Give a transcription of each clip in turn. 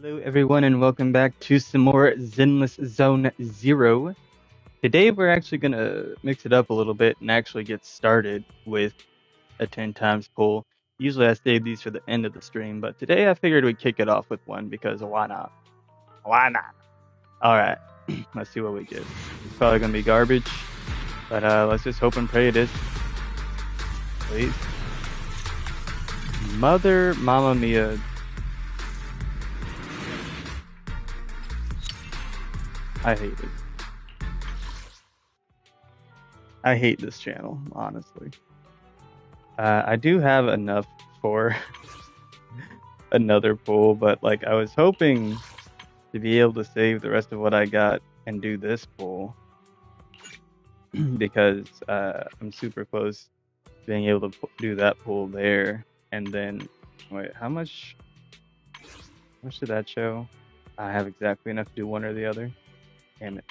Hello, everyone, and welcome back to some more Zenless Zone Zero. Today, we're actually going to mix it up a little bit and actually get started with a 10 times pull. Usually, I save these for the end of the stream, but today I figured we'd kick it off with one because why not? Why not? All right, let's see what we get. It's probably going to be garbage, but let's just hope and pray it is. Please. Mother Mamma Mia. I hate it. I hate this channel, honestly. I do have enough for another pull, but like I was hoping to be able to save the rest of what I got and do this pull because I'm super close to being able to do that pull there. And then, wait, how much did that show? I have exactly enough to do one or the other. Damn it.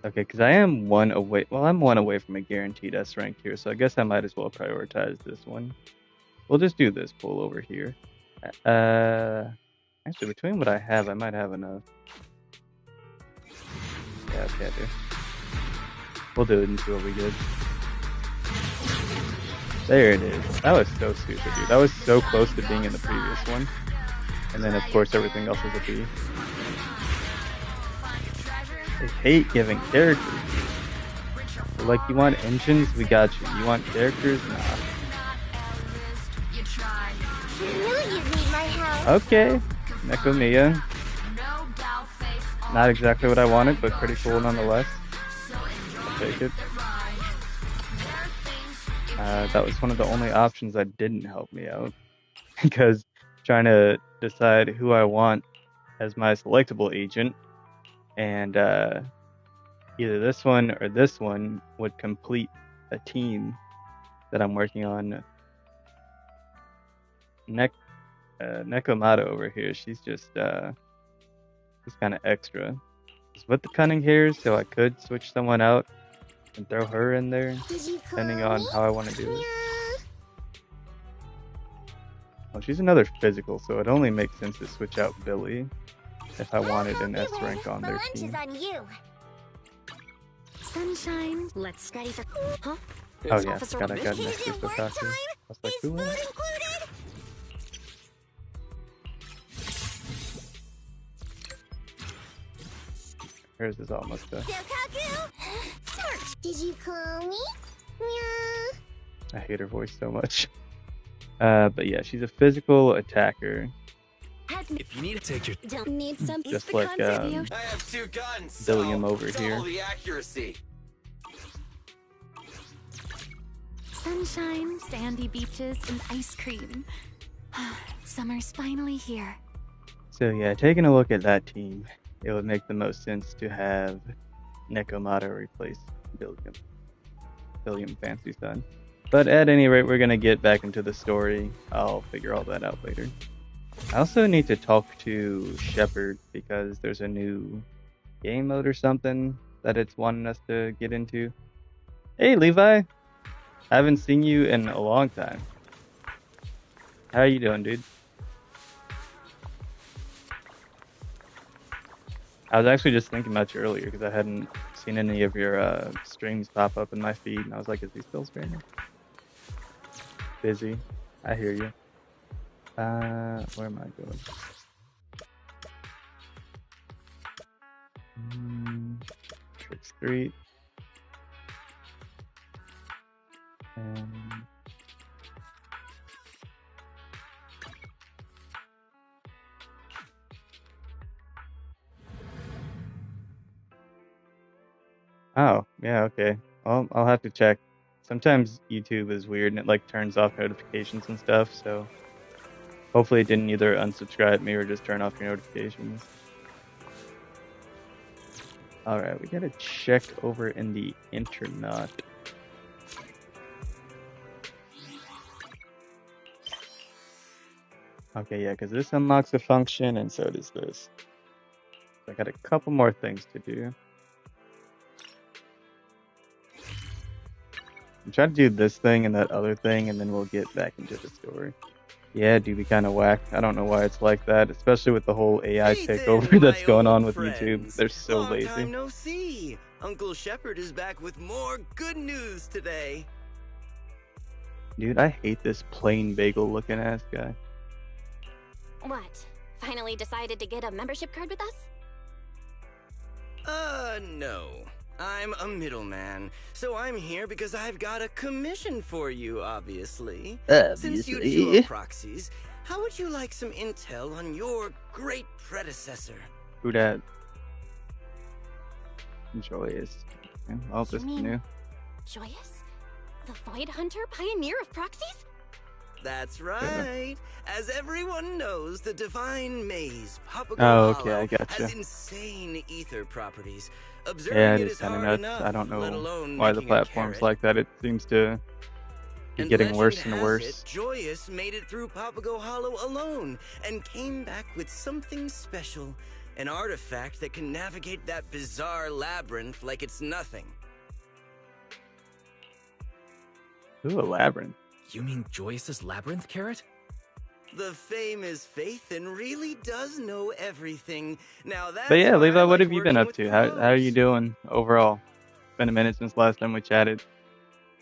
Okay, because I am one away. Well, I'm one away from a guaranteed S rank here, so I guess I might as well prioritize this one. We'll just do this pull over here. Actually, between what I have, I might have enough. Yeah, okay, I do. We'll do it and see what we get. There it is. That was so stupid, dude. That was so close to being in the previous one. And then, of course, everything else was a B. I hate giving characters. Like, you want engines? We got you. You want characters? Nah. Okay. Nekomiya. Not exactly what I wanted, but pretty cool nonetheless. I'll take it. That was one of the only options that didn't help me out. Because trying to decide who I want as my selectable agent, and either this one or this one would complete a team that I'm working on. Nekomata over here, she's just kind of extra. Just with the cunning hairs, so I could switch someone out and throw her in there, depending on how I want to do it. Well, she's another physical, so it only makes sense to switch out Billy if I wanted an S rank on their team. Sunshine, let's study for. Huh? Oh yeah, God, I got next to Kokaku. I was like, who won? Hers is almost done. Did you call me? I hate her voice so much. But yeah, she's a physical attacker. If you need to take your Don't need some. Just like I have two guns. Billiam over double here. the accuracy. Sunshine, sandy beaches, and ice cream. Summer's finally here. So yeah, taking a look at that team, it would make the most sense to have Nekomata replace Billiam Fancy Son. But at any rate, we're gonna get back into the story. I'll figure all that out later. I also need to talk to Shepard because there's a new game mode or something that it's wanting us to get into. Hey Levi! I haven't seen you in a long time. How are you doing, dude? I was actually just thinking about you earlier because I hadn't seen any of your streams pop up in my feed, and I was like, is he still streaming? Busy. I hear you. Where am I going? Trick Street. And oh, yeah, okay. Well, I'll have to check. Sometimes YouTube is weird and it like turns off notifications and stuff, so hopefully it didn't either unsubscribe me or just turn off your notifications. Alright, we gotta check over in the internet. Okay, yeah, because this unlocks a function, and so does this. So I got a couple more things to do. I'm trying to do this thing and that other thing, and then we'll get back into the story. Yeah, do be kind of whack. I don't know why it's like that, especially with the whole AI Hey takeover then, that's my going on old with YouTube. friends. They're so Long lazy. time no see. Uncle Shepard is back with more good news today. Dude, I hate this plain bagel looking ass guy. What? Finally decided to get a membership card with us? No. I'm a middleman, so I'm here because I've got a commission for you, obviously. Since you two are proxies, how would you like some intel on your great predecessor? Who dat? Joyous. Oh, this is new. Joyous? The Void Hunter, pioneer of proxies? That's right. As everyone knows, the Divine Maze, Papago Okay, I gotcha. has insane ether properties. Yeah, it is kind of nuts. I don't know why the platform's like that. It seems to be getting worse and worse. Joyous made it through Papago Hollow alone and came back with something special. An artifact that can navigate that bizarre labyrinth like it's nothing. Ooh, a labyrinth. You mean Joyce's labyrinth carrot? The famous Faithin really does know everything. Now that's But yeah, Levi, like what have you been up to? How are you doing overall? It's been a minute since last time we chatted.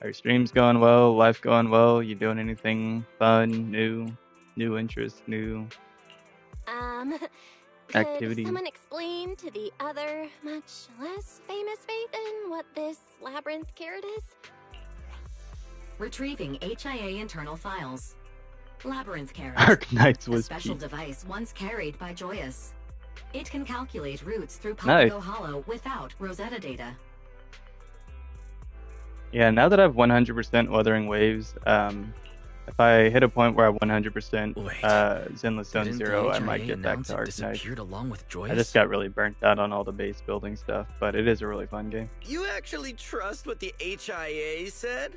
Are your streams going well? Life going well? You doing anything fun, new interests, new activity? Could someone explain to the other, much less famous Faithin what this labyrinth carrot is? Retrieving HIA internal files. Labyrinth carrot. Arknights was a special peak. device once carried by Joyous. It can calculate routes through Nice. Papago Hollow without Rosetta data. Yeah, now that I've 100% Wuthering Waves, if I hit a point where I 100% Zenless Zone Didn't the 0, I HIA might get back announce to it Arknights. disappeared along with Joyous? I just got really burnt out on all the base building stuff, but it is a really fun game. You actually trust what the HIA said?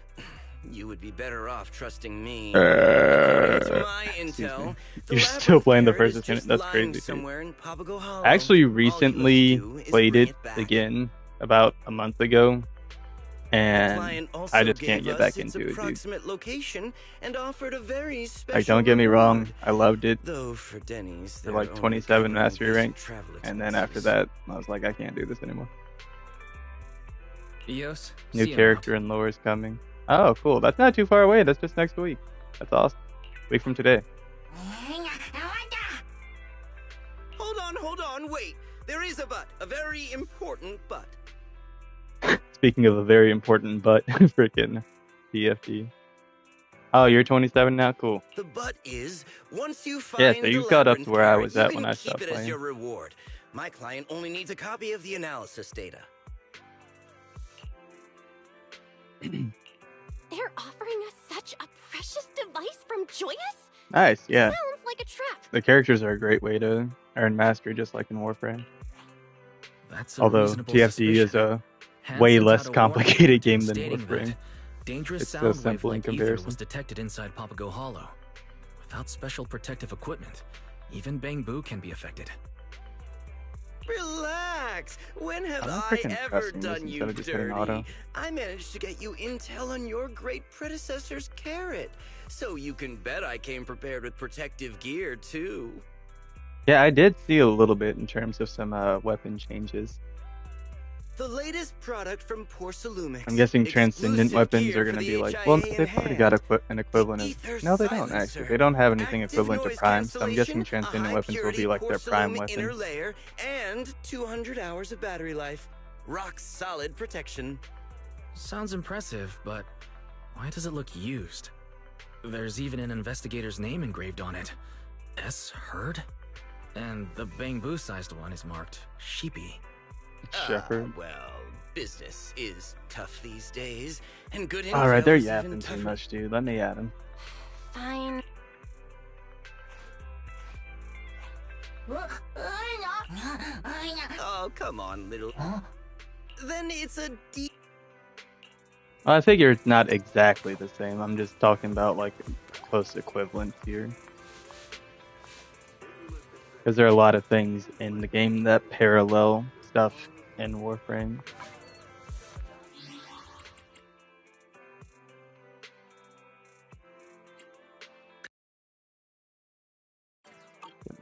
You would be better off trusting me. According to my intel, You're still playing the first attempt. That's crazy. I actually recently played it again about a month ago, and I just can't get back into it, dude. Location and offered a very special Like, don't get me wrong, reward. I loved it Though for Denny's, for like 27 mastery rank, and then after that, I was like, I can't do this anymore. Eos, New see you character and lore is coming. Oh, cool. That's not too far away. That's just next week. That's awesome. Week from today. Hold on, wait. There is a but. A very important but. Speaking of a very important but, freaking DFD. Oh, you're 27 now? Cool. The but is, once you find Yeah, so you got up to where I was at when I keep stopped it as playing. your reward. My client only needs a copy of the analysis data. They're offering us such a precious device from Joyous? Nice, yeah. Sounds like a trap. The characters are a great way to earn mastery, just like in Warframe. That's a Although reasonable TFD is suspicion. a way Hansen less sent out a warning complicated game than stating Warframe. that dangerous It's so sound simple in wave-like ether comparison. was detected inside Papago Hollow. Without special protective equipment, even Bang Boo can be affected. Relax. When have I'm I freaking ever pressing this done you instead of just hitting dirty? auto. I managed to get you intel on your great predecessor's carrot. So you can bet I came prepared with protective gear, too. Yeah, I did see a little bit in terms of some weapon changes. The latest product from Porcelumix. I'm guessing transcendent Exclusive weapons gear are going for to the be like, HIA well, in they've already hand. got an equivalent of... Ether No, they don't, silencer. actually. They don't have anything Active equivalent to noise Prime, so I'm guessing cancellation, a transcendent weapons will be high-purity like their Prime porcelain inner weapon. layer, and 200 hours of battery life. Rock solid protection. Sounds impressive, but why does it look used? There's even an investigator's name engraved on it. S. Hurd? And the Bang Boo-sized one is marked Sheepy. Shepherd. Well, business is tough these days, and good Alright, they're intel is even yapping too tougher. much, dude. Let me at him. Fine. Oh, come on, little. Then it's a D. I figure it's not exactly the same. I'm just talking about like close equivalents here. Because there are a lot of things in the game that parallel stuff in Warframe.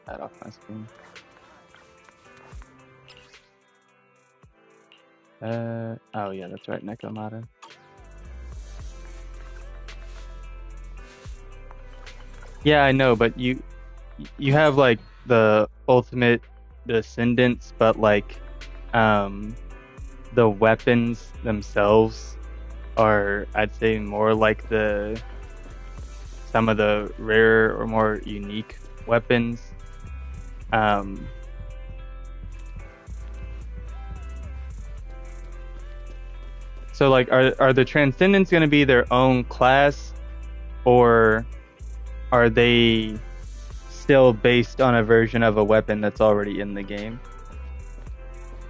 that off my screen. Oh yeah, that's right, Nekomata. Yeah, I know, but you have like the ultimate descendants, but like the weapons themselves are, I'd say, more like some of the rarer or more unique weapons. So like, are the Transcendents going to be their own class, or are they still based on a version of a weapon that's already in the game?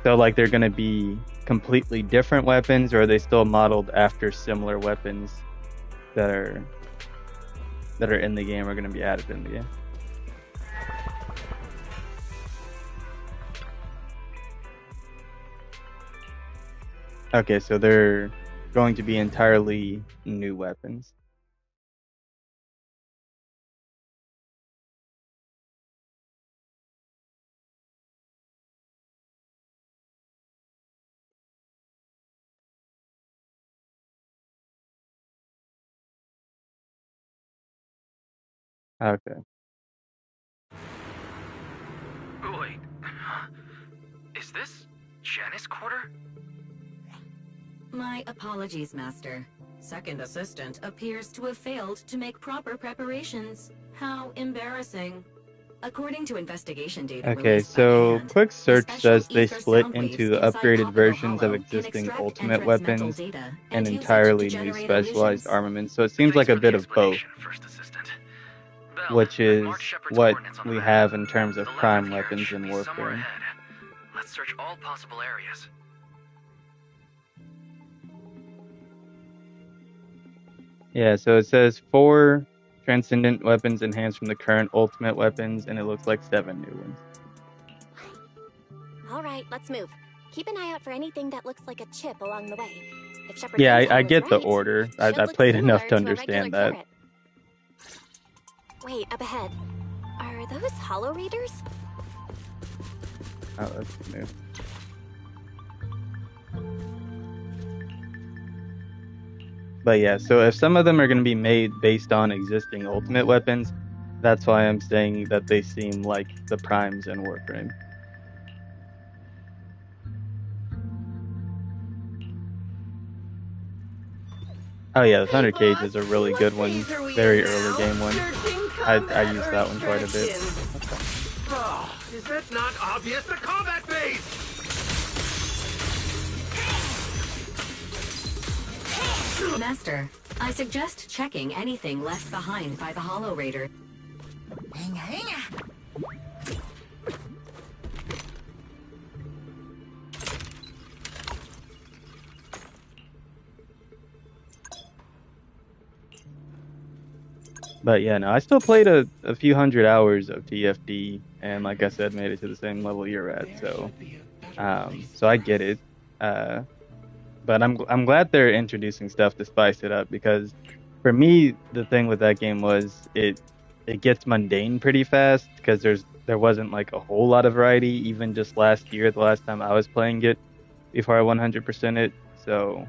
So like, they're going to be completely different weapons, or are they still modeled after similar weapons that are in the game, are going to be added in the game? Okay, so they're going to be entirely new weapons. Okay. Wait. Is this Janice Quarter? My apologies, Master. Second assistant appears to have failed to make proper preparations. How embarrassing. According to investigation data Okay, released by so Hand, quick the search special says they ether split sound waves into inside upgraded Capitol versions of Hollow can existing extract ultimate entrance mental weapons data and and use it to entirely new generate specialized illusions. armaments. So it seems like Thanks a for the bit of both, explanation, First Assistant. Bell, which I've is marked Shepard's what coordinates on the we map. have in terms of The prime labyrinth carriage weapons should in be somewhere Warframe. ahead. Let's search all possible areas. Yeah, so it says 4 transcendent weapons enhanced from the current ultimate weapons, and it looks like 7 new ones. All right, let's move. Keep an eye out for anything that looks like a chip along the way. If Shepard's Yeah, I intel is get the right, order. it should I look played enough similar to to a regular understand that. carrot. Wait, up ahead. Are those hollow readers? Oh, that's new. But yeah, so if some of them are going to be made based on existing ultimate weapons, that's why I'm saying that they seem like the primes in Warframe. Oh yeah, the Thunder Cage is a really good one. Very early game one. I use that one quite a bit. Okay. Oh, is that not obvious? The combat base! Master, I suggest checking anything left behind by the Hollow Raider. But yeah, no, I still played a few hundred hours of TFD, and like I said, made it to the same level you're at. So, so I get it. But I'm glad they're introducing stuff to spice it up, because for me the thing with that game was it gets mundane pretty fast, because there wasn't like a whole lot of variety even just last year, the last time I was playing it before I 100% it. So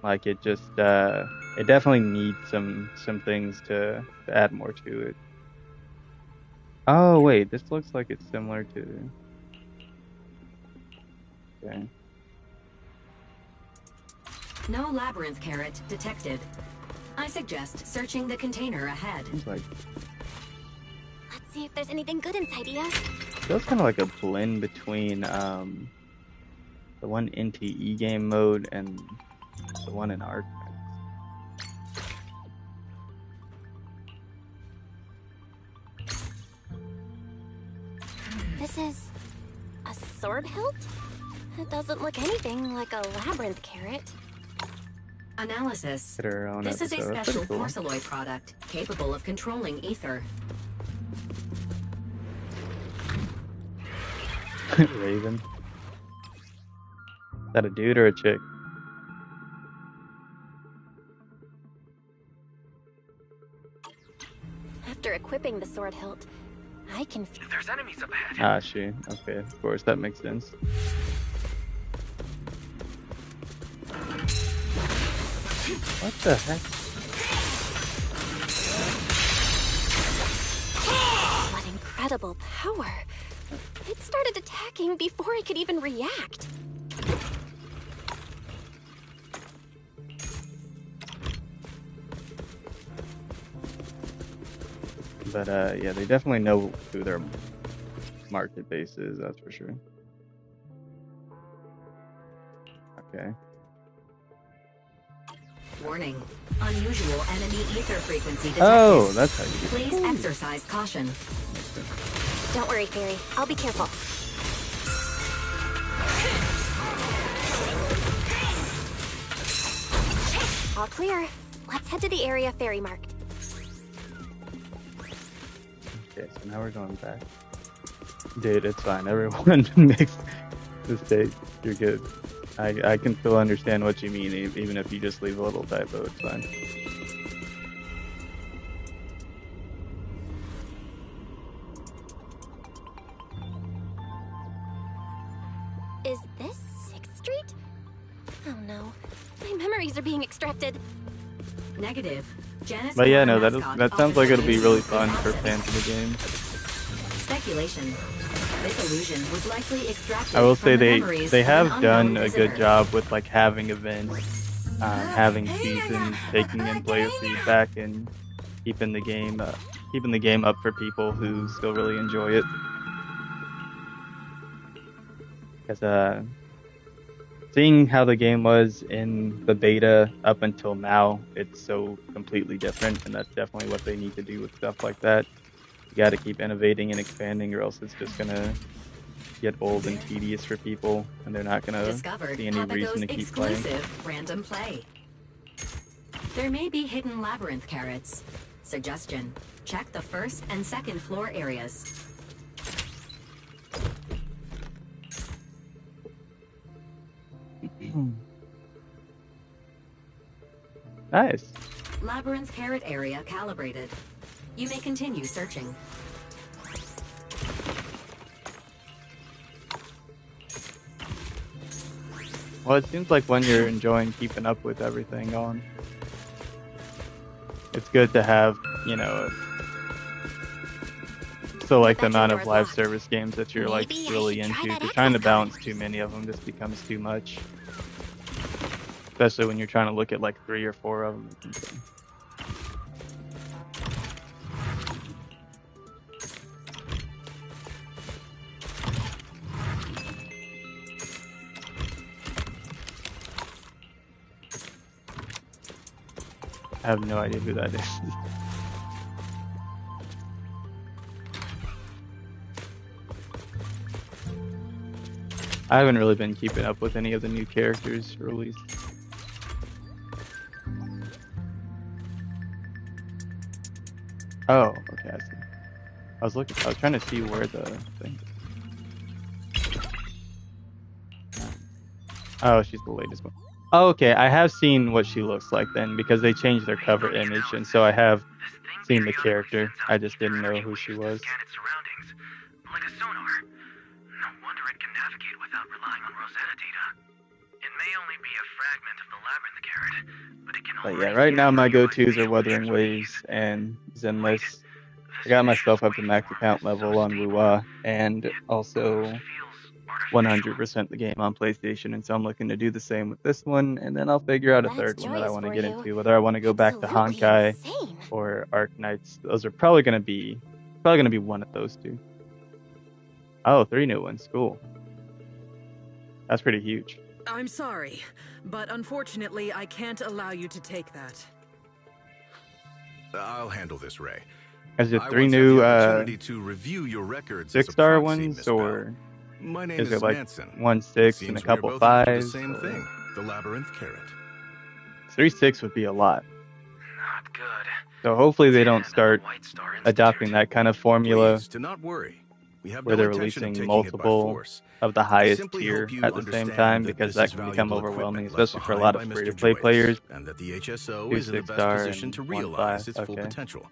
like it just it definitely needs some things to add more to it. Oh wait, this looks like it's similar to. Okay. No labyrinth carrot detected. I suggest searching the container ahead. Seems like Let's see if there's anything good inside here. feels kind of like a blend between the one NTE game mode and the one in Arc. This is a sword hilt? It doesn't look anything like a labyrinth carrot. Analysis. Hit her own This is a episode. special Pretty cool. porcelloid product capable of controlling ether. Raven. Is that a dude or a chick? After equipping the sword hilt, I can. There's enemies up ahead. Ah, she. Okay, of course, that makes sense. What the heck? What incredible power! It started attacking before I could even react. But yeah, they definitely know who their market base is, that's for sure. Okay. Warning. Unusual enemy ether frequency detected. Oh, that's how you do it. Please exercise caution. Don't worry, Fairy. I'll be careful. All clear. Let's head to the area Fairy marked. Okay, so now we're going back. Dude, it's fine. Everyone makes mistakes. You're good. I can still understand what you mean, even if you just leave a little typo, it's fine. Is this 6th Street? Oh no. My memories are being extracted. Negative. Janice But yeah, no, mascot that sounds like it'll be offers really a fun for opposite. fans of the game. Speculation. This illusion was likely extracted I will from say the memories they of have an done unknown a visitor. good job with like having events, having seasons, taking in player feedback, and keeping the game up for people who still really enjoy it. Because seeing how the game was in the beta up until now, it's so completely different, and that's definitely what they need to do with stuff like that. You got to keep innovating and expanding, or else it's just gonna get old and tedious for people, and they're not gonna Discovered see any reason to keep playing. exclusive random play. There may be hidden labyrinth carrots. Suggestion: check the 1st and 2nd floor areas. Nice. Labyrinth carrot area calibrated. You may continue searching. Well, it seems like when you're enjoying keeping up with everything on, it's good to have, you know, so like the amount of live service games that you're like Maybe I really should try into. that If you're trying to access balance code. too many of them, just becomes too much. Especially when you're trying to look at like 3 or 4 of them. I have no idea who that is. I haven't really been keeping up with any of the new characters released. Oh, okay, I see. I was trying to see where the thing is. Oh, she's the latest one. Oh, okay, I have seen what she looks like then, because they changed their cover image, and so I have seen the character. I just didn't know who she was. Scan its surroundings, like a sonar. No wonder it can navigate without relying on Rosetta data. It may only be a fragment of the labyrinth carrot, but it can But already yeah, right now scan my for go-tos are facial Wuthering features Waves and Zenless. This I got myself initial up to max waveform account is level so on stable, Wuwa, and it also almost feels artificial. 100% the game on PlayStation, and so I'm looking to do the same with this one, and then I'll figure out a That's third one that I joyous want to for get you. into, whether I want to go back to Absolutely Honkai insane. or Arc Knights. Those are probably gonna be one of those two. Oh, 3 new ones, cool. That's pretty huge. I'm sorry, but unfortunately I can't allow you to take that. I'll handle this, Ray. Is it I 3 once had new the opportunity to review your records as a 6-star proxy, ones, Miss Bell. or My name is is it like Manson. 1 6 and a Seems we're couple both after the 5s? same or- thing, the labyrinth carrot. 3 6 would be a lot. Not good. So hopefully they don't 10 start White Star adopting Institute. that kind of formula Please, do not worry. We have where no they're intention of releasing taking it by multiple force. of the I highest simply tier hope you at the same understand time, that because this that is can become valuable overwhelming, equipment left especially for a lot of behind by free-to-Mr. play Joyous, players. and that the HSO 2 is in the best 6-star position and to 1 realize 5. its full Okay. potential.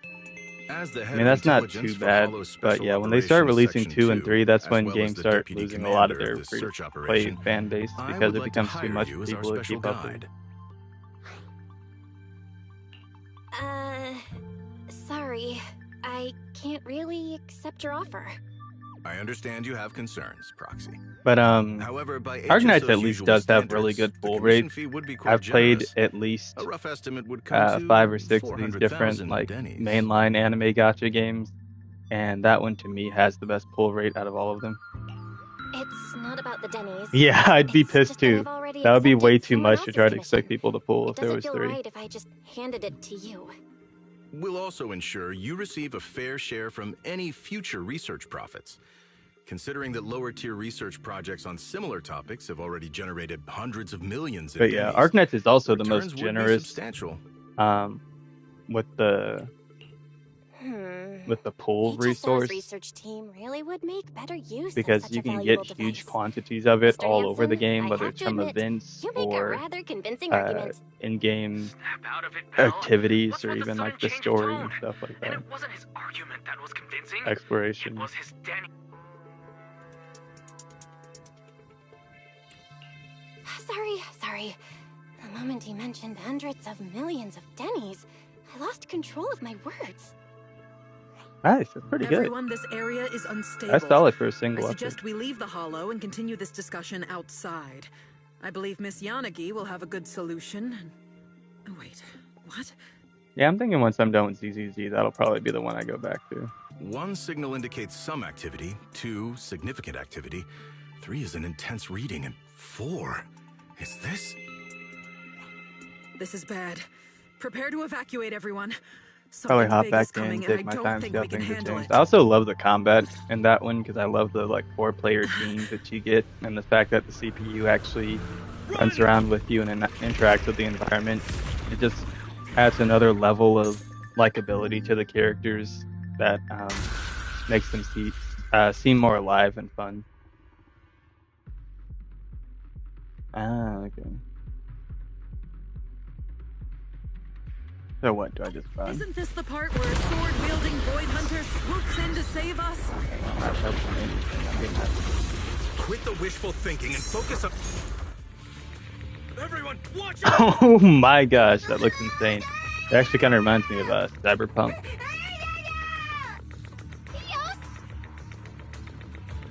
As the I head mean, of that's not intelligence too for bad, Hollow but Special yeah, when they start Operations releasing Section 2 and 3, that's as when well games as the start deputy losing a lot of commander their of the search free-to-play operation, fan base I because would it like to becomes too hire much you for as our people to special keep up with. guide. Sorry. I can't really accept your offer. I understand you have concerns, Proxy. But However, by Arknights at HSO's least usual does have really standards, good the pull commission rates. fee would be quite I've played generous. at least A rough estimate would come to 5 or 6 of these different 400,000 like Dennies. mainline anime gacha games, and that one to me has the best pull rate out of all of them. It's not about the Denny's. Yeah, I'd be It's pissed just that too. I've already That would be way accepted too someone much to else's try to commission. expect people to pull It if there doesn't was feel 3. right if I just handed it to you. We'll also ensure you receive a fair share from any future research profits. Considering that lower-tier research projects on similar topics have already generated hundreds of millions in But yeah, Denny's, Arknights is also the returns most would be generous substantial. with the pull HSO's resource, research team really would make better use because of such you a can valuable get huge device. quantities of it Mr. all over the Hansen, game, I whether have it's to from admit, events you make a or rather convincing argument. in-game Snap out of it, pal. activities, What's or with the even sudden like the change of story tone? and stuff like And that. it wasn't his argument that was convincing. Exploration. It was his Denny. Sorry. The moment he mentioned hundreds of millions of Denny's, I lost control of my words. Nice, that's pretty good. Everyone, this area is unstable. That's solid for a I single suggest update. we leave the Hollow and continue this discussion outside. I believe Miss Yanagi will have a good solution. Oh, wait, what? Yeah, I'm thinking once I'm done with ZZZ, that'll probably be the one I go back to. 1 signal indicates some activity, 2 significant activity, 3 is an intense reading, and 4 is this? This is bad. Prepare to evacuate, everyone. Probably Something hop big back is in and coming, take and my I don't time think we can shuffling the handle change. it. I also love the combat in that one because I love the like 4-player teams that you get, and the fact that the CPU actually runs around with you and interacts with the environment. It just adds another level of likability to the characters that makes them seem more alive and fun. Okay. So what do I just find? Isn't this the part where a sword-wielding void hunter swoops in to save us? Not helping anything. I mean, Quit the wishful thinking and focus on... Everyone, watch out! oh my gosh, that looks insane. It actually kind of reminds me of Cyberpunk.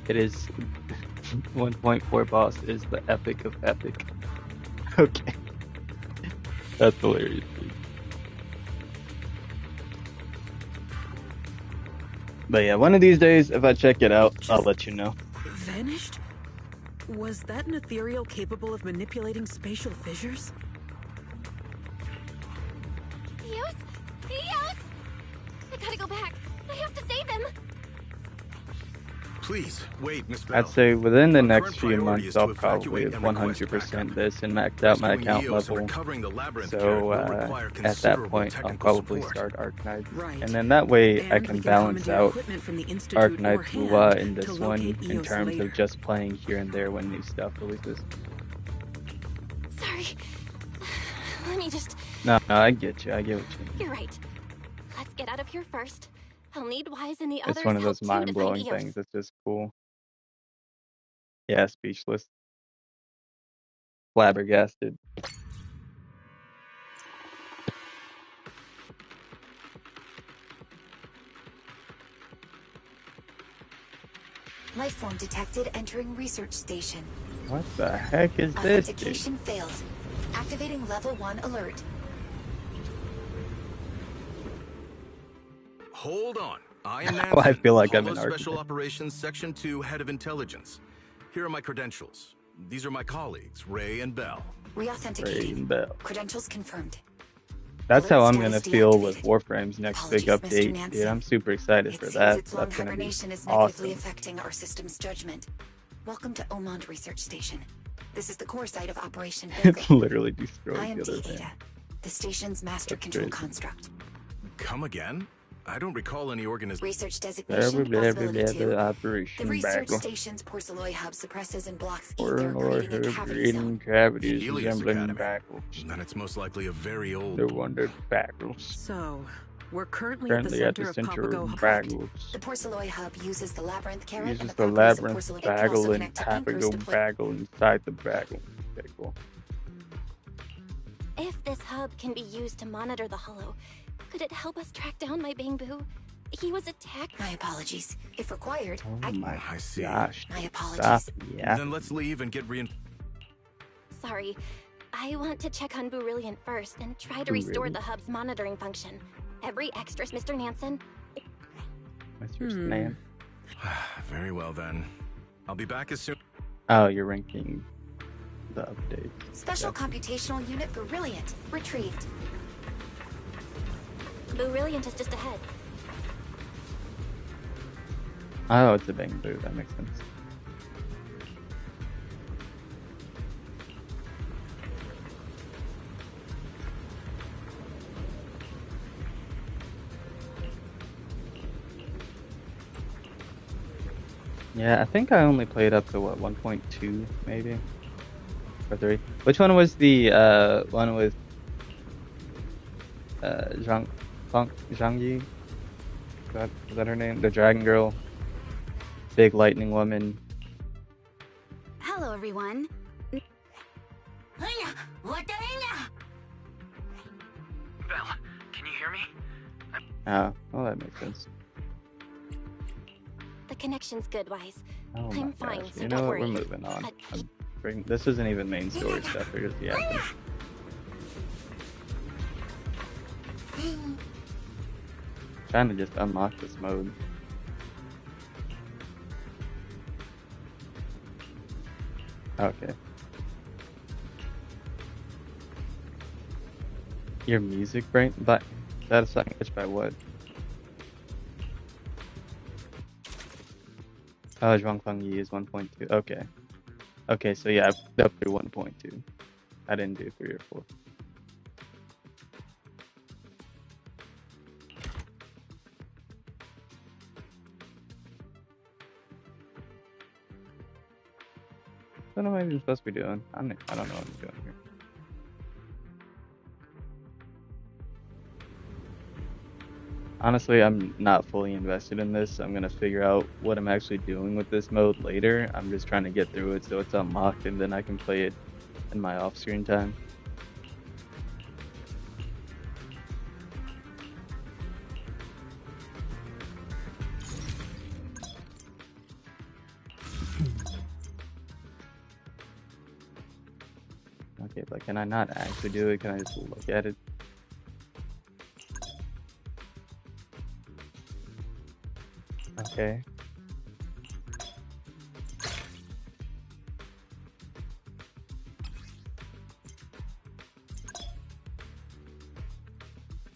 It is 1.4 boss is the epic of epic. Okay. That's hilarious, dude. But yeah, one of these days, if I check it out, I'll let you know. Vanished? Was that an ethereal capable of manipulating spatial fissures? Eos! I gotta go back. I have to save him. Please, wait, Miss Bell. I'd say within the Our next current few priority months, is to I'll probably evacuate have and request 100% backup. this and maxed out my Rescuing account Eos and level. recovering the labyrinth carrot So will require at that considerable point, I'll technical probably support. start Arknights. Right. And then that way I And can we balance commandeer out equipment from the Institute or Arknights Hand Lua in to this one locate in Eos terms later. of just playing here and there when new stuff releases. Sorry. Let me just... No, I get you. I get what you mean. You're right. Let's get out of here first. I'll need Wise and the others It's one of help those too to find mind-blowing Eos. things that's just cool. Yeah, speechless. Flabbergasted. Lifeform detected entering research station. What the heck is this, dude? Authentication failed. Activating level 1 alert. Hold on. I am Now I Nansen, feel like I'm Hollow in Special Arctic. Operations Section 2 Head of Intelligence. Here are my credentials. These are my colleagues, Ray and Bell. Reauthenticating. Rainbow. Credentials confirmed. That's how Alert I'm gonna status feel with deactivated. Warframe's next big Apologies, Mr. update. Dude, Nansen. I'm super excited It for seems that. its long That's gonna be hibernation is negatively awesome. affecting our system's judgment. Welcome to Omond Research Station. This is the core site of Operation It's Bingo. literally destroyed I am the other D-Ada, thing. the station's master That's control crazy. construct. Come again? I don't recall any organization. Research designation possibility 2. The Operation research Battle. station's porcelain hub suppresses and blocks Or ether, more creating a cavity creating zone. cavities Helios resembling Academy. battles. Then it's most likely a very old... No wonder battles. So, We're currently at the center of of Papago. Baggles. The Porcelloy hub uses the labyrinth carrot and Uses the the properties of labyrinth porcelain. It can also bagel and connect to anchors Papago to play. bagel inside the bagel. Okay, cool. If this hub can be used to monitor the hollow, could it help us track down my Bangbu? He was attacked. My apologies. If required, Oh my I see. gosh. My Stop. apologies. Yeah. Then let's leave and get Sorry. I want to check on Brilliant first and try to restore the hub's monitoring function. Every extras, Mr. Nansen. Mr. Snan. Very well then. I'll be back as soon. Oh, you're ranking the update. Special computational unit Brilliant retrieved. Brilliant is just ahead. Oh, it's a Bangbu. That makes sense. Yeah, I think I only played up to what, 1.2 maybe? Or 3. Which one was the one with Zhang Yi? Is that her name? The dragon girl? Big lightning woman. Hello, everyone. Belle, can you hear me? Oh, well, that makes sense. The connection's good, Wise. Oh I'm my fine, gosh. so You don't know what? worry. We're moving on. This isn't even main story stuff. We're just yapping. Trying to just unlock this mode. Okay. Your music brain, but satisfying itch by what? Oh, Zhuangfang Yi is 1.2. Okay. Okay, so yeah, I up to 1.2. I didn't do 3 or 4. What am I even supposed to be doing? I don't know what I'm doing here. Honestly, I'm not fully invested in this. I'm gonna figure out what I'm actually doing with this mode later. I'm just trying to get through it so it's unlocked and then I can play it in my off-screen time. Okay, but can I not actually do it? Can I just look at it? Okay.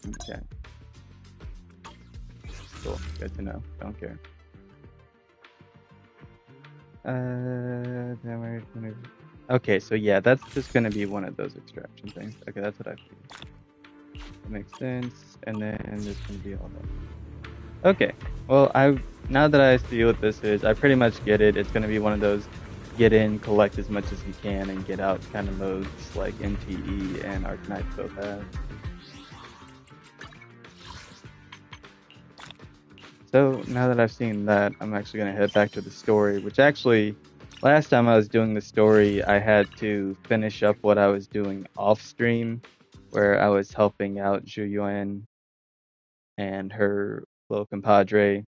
Okay. Cool. Good to know. Don't care. Okay, so yeah, that's just gonna be one of those extraction things. Okay, that's what I think. That makes sense. And then there's gonna be all that. Okay. Well, now that I see what this is, I pretty much get it. It's gonna be one of those get in, collect as much as you can, and get out kind of modes like MTE and Arknights both have. So now that I've seen that, I'm actually going to head back to the story, which actually, last time I was doing the story, I had to finish up what I was doing off stream, where I was helping out Zhu Yuan and her little compadre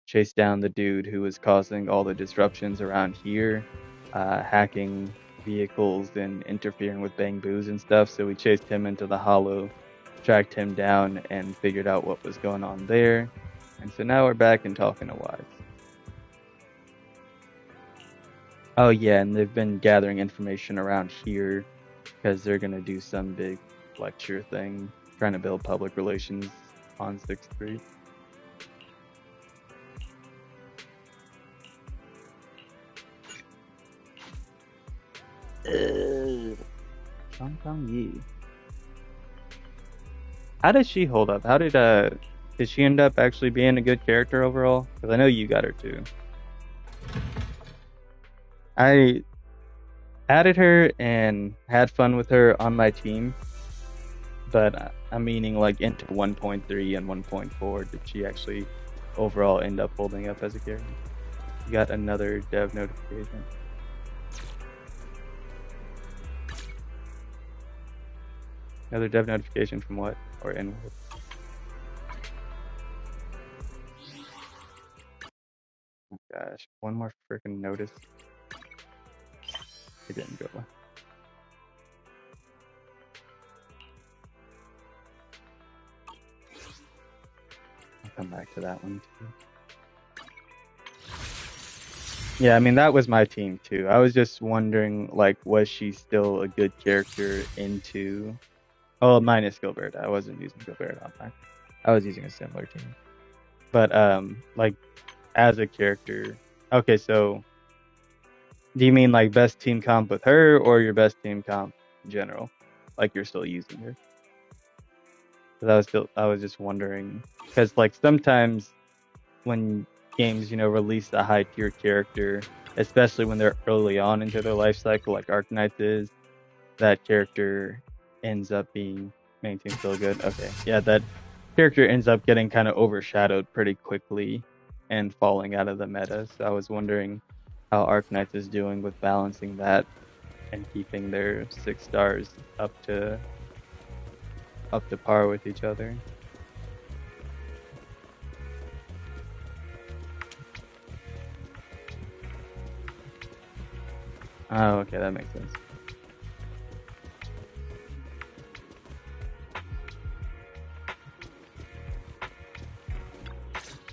chase down the dude who was causing all the disruptions around here, hacking vehicles and interfering with Bangboos and stuff. So we chased him into the hollow, tracked him down, and figured out what was going on there. And so now we're back and talking to Wise. Oh yeah, and they've been gathering information around here because they're going to do some big lecture thing, trying to build public relations on 6th Street. Zhuangfang Yi. How did she hold up? How did she end up actually being a good character overall? Because I know you got her too. I added her and had fun with her on my team, but I'm meaning like into 1.3 and 1.4. Did she actually overall end up holding up as a character? You got another dev notification. Another dev notification from what? Or in what? Oh gosh, one more freaking notice. It didn't go. I'll come back to that one too. Yeah, I mean, that was my team too. I was just wondering, like, was she still a good character into... Oh, minus Gilbert. I wasn't using Gilbert on mine. I was using a similar team. But, like, as a character... Okay, so... Do you mean, like, best team comp with her, or your best team comp in general? Like, you're still using her? Because I was just wondering... Because, like, sometimes when games, release a high tier character, especially when they're early on into their life cycle, like Arknights is, that character ends up being maintained still good. Okay, yeah, that character ends up getting kind of overshadowed pretty quickly and falling out of the meta. So I was wondering how Arknights is doing with balancing that and keeping their 6 stars up to par with each other. Oh, okay, that makes sense.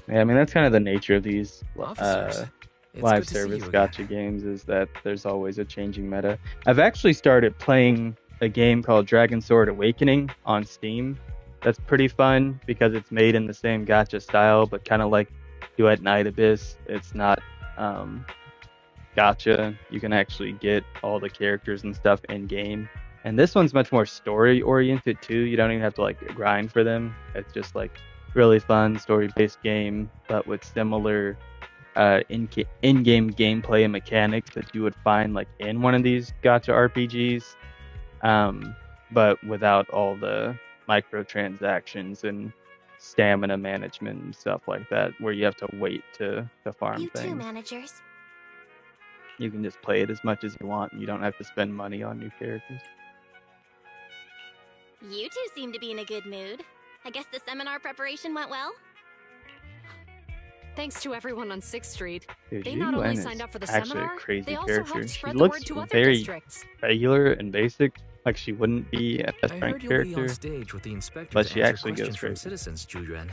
Yeah, I mean, that's kind of the nature of these live service gacha games, is that there's always a changing meta. I've actually started playing a game called Dragon Sword Awakening on Steam. That's pretty fun because it's made in the same gacha style, but kind of like Duet Night Abyss. It's not gacha. You can actually get all the characters and stuff in game. And this one's much more story oriented too. You don't even have to like grind for them. It's just like really fun story based game, but with similar in-game gameplay and mechanics that you would find like in one of these gacha RPGs, but without all the microtransactions and stamina management and stuff like that, where you have to wait to farm you things. You too, managers. You can just play it as much as you want, and you don't have to spend money on new characters. You two seem to be in a good mood. I guess the seminar preparation went well? Thanks to everyone on 6th Street. Dude, they not only signed up for the seminar, a crazy they also character. helped spread She the looks word to other very districts. regular and basic, like she wouldn't be a best ranked Be character, on stage with the inspector but to she answer actually goes questions from crazy. citizens, Zhu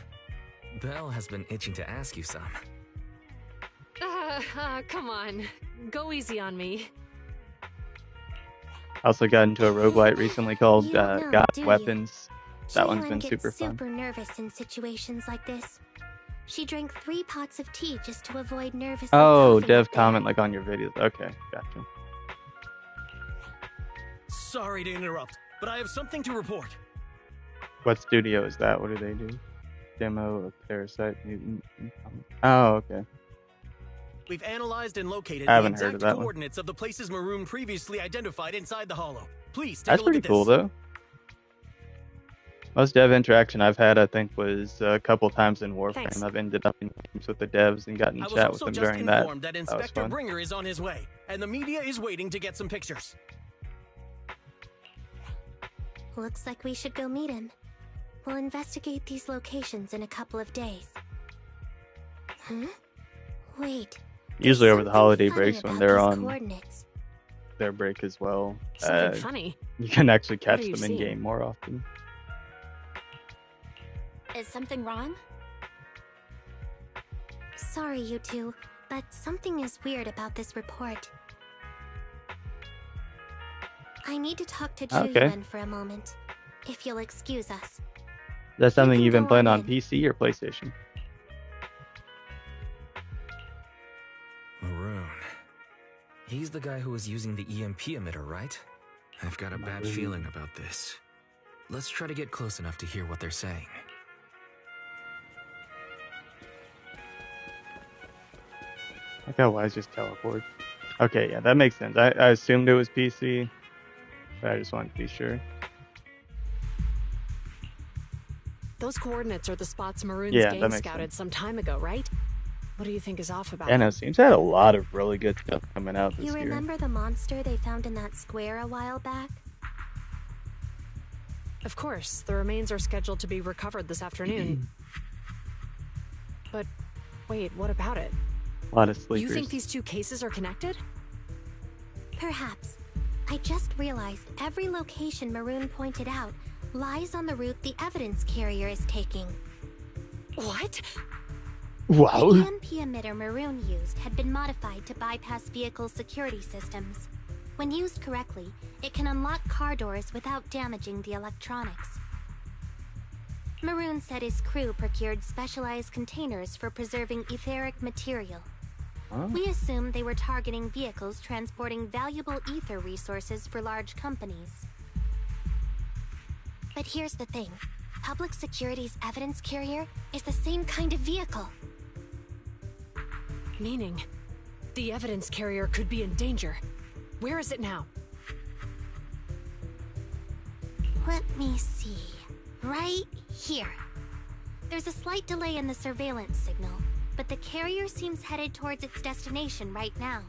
Belle has been itching to ask you some. Come on. Go easy on me. I also got into a roguelite recently called You don't know, God's do you? Weapons. That one's Jalen been gets super fun. super nervous in situations like this. She drank 3 pots of tea just to avoid nervously Oh, coughing dev up there. comment like on your videos. Okay, gotcha. Sorry to interrupt, but I have something to report. What studio is that? What do they do? Demo of Parasite Mutant. Oh, okay. We've analyzed and located I the haven't heard exact of that one. coordinates of the places Maroon previously identified inside the hollow. Please take That's a look pretty at cool, this. though. Most dev interaction I've had, I think, was a couple times in Warframe. Thanks. I've ended up in games with the devs and gotten I to was chat with also them just during that. informed that That was Inspector fun. Bringer is on his way, and the media is waiting to get some pictures. Looks like we should go meet him. We'll investigate these locations in a couple of days. Huh? Wait. Usually there's over the something holiday funny breaks when about they're these on coordinates. their break as well. Something funny. You can actually catch are you them in seeing? game more often. Is something wrong? Sorry, you two, but something is weird about this report. I need to talk to Okay. Juyuan for a moment, if you'll excuse us. That's something can you've been go playing on on in. PC or PlayStation? Maroon. He's the guy who was using the EMP emitter, right? I've got a bad feeling about this. Let's try to get close enough to hear what they're saying. Like how wise just teleport. Okay, yeah, that makes sense. I assumed it was PC, but I just wanted to be sure. those coordinates are the spots Maroon's Yeah, gang that makes scouted sense. some time ago, right? What do you think is off about Yeah, no, them? seems to have a lot of really good stuff coming out this You year. remember the monster they found in that square a while back? Of course, the remains are scheduled to be recovered this afternoon. But wait, what about it? A lot of sleepers. You think these two cases are connected? Perhaps. I just realized every location Maroon pointed out lies on the route the evidence carrier is taking. What? Wow. The EMP emitter Maroon used had been modified to bypass vehicle security systems. When used correctly, it can unlock car doors without damaging the electronics. Maroon said his crew procured specialized containers for preserving etheric material. Huh? We assumed they were targeting vehicles transporting valuable ether resources for large companies. But here's the thing. Public Security's evidence carrier is the same kind of vehicle. Meaning, the evidence carrier could be in danger. Where is it now? Let me see. Right here. There's a slight delay in the surveillance signal, but the carrier seems headed towards its destination right now.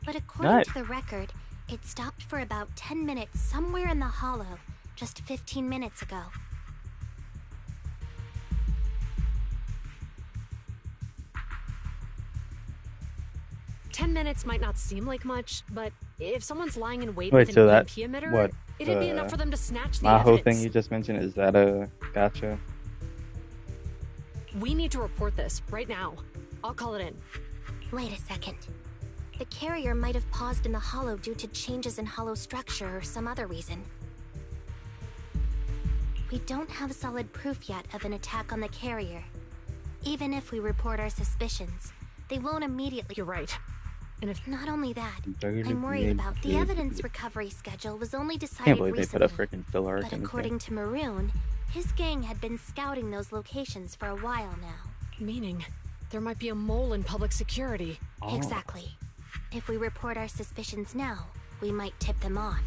But according to the record, it stopped for about 10 minutes somewhere in the hollow, just 15 minutes ago. "10 minutes might not seem like much, but if someone's lying in wait Wait, with so an that EMP emitter, what it'd be enough for them to snatch the Maho evidence. thing you just mentioned, is that a gotcha? We need to report this right now. I'll call it in. Wait a second. The carrier might have paused in the hollow due to changes in hollow structure or some other reason. We don't have solid proof yet of an attack on the carrier. Even if we report our suspicions, they won't immediately... You're right. And if Not only that, I'm worried about the evidence recovery schedule was only decided Can't believe they recently. put a freaking filler arc But in according to Maroon, his gang had been scouting those locations for a while now. Meaning, there might be a mole in public security. Oh. Exactly. If we report our suspicions now, we might tip them off.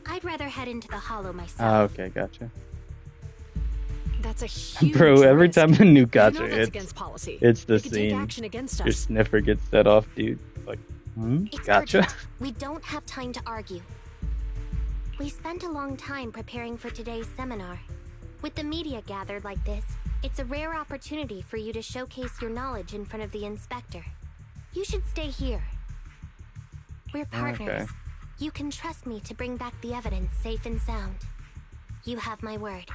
I'd rather head into the hollow myself. Oh, okay, gotcha. That's a huge Bro, every risk. time a new You gotcha know that's hits, against policy. it's the They could take scene. action against Your us. sniffer gets set off, dude. Like, It's gotcha. urgent. We don't have time to argue. We spent a long time preparing for today's seminar. With the media gathered like this, it's a rare opportunity for you to showcase your knowledge in front of the inspector. You should stay here. We're partners. Okay. You can trust me to bring back the evidence safe and sound. You have my word.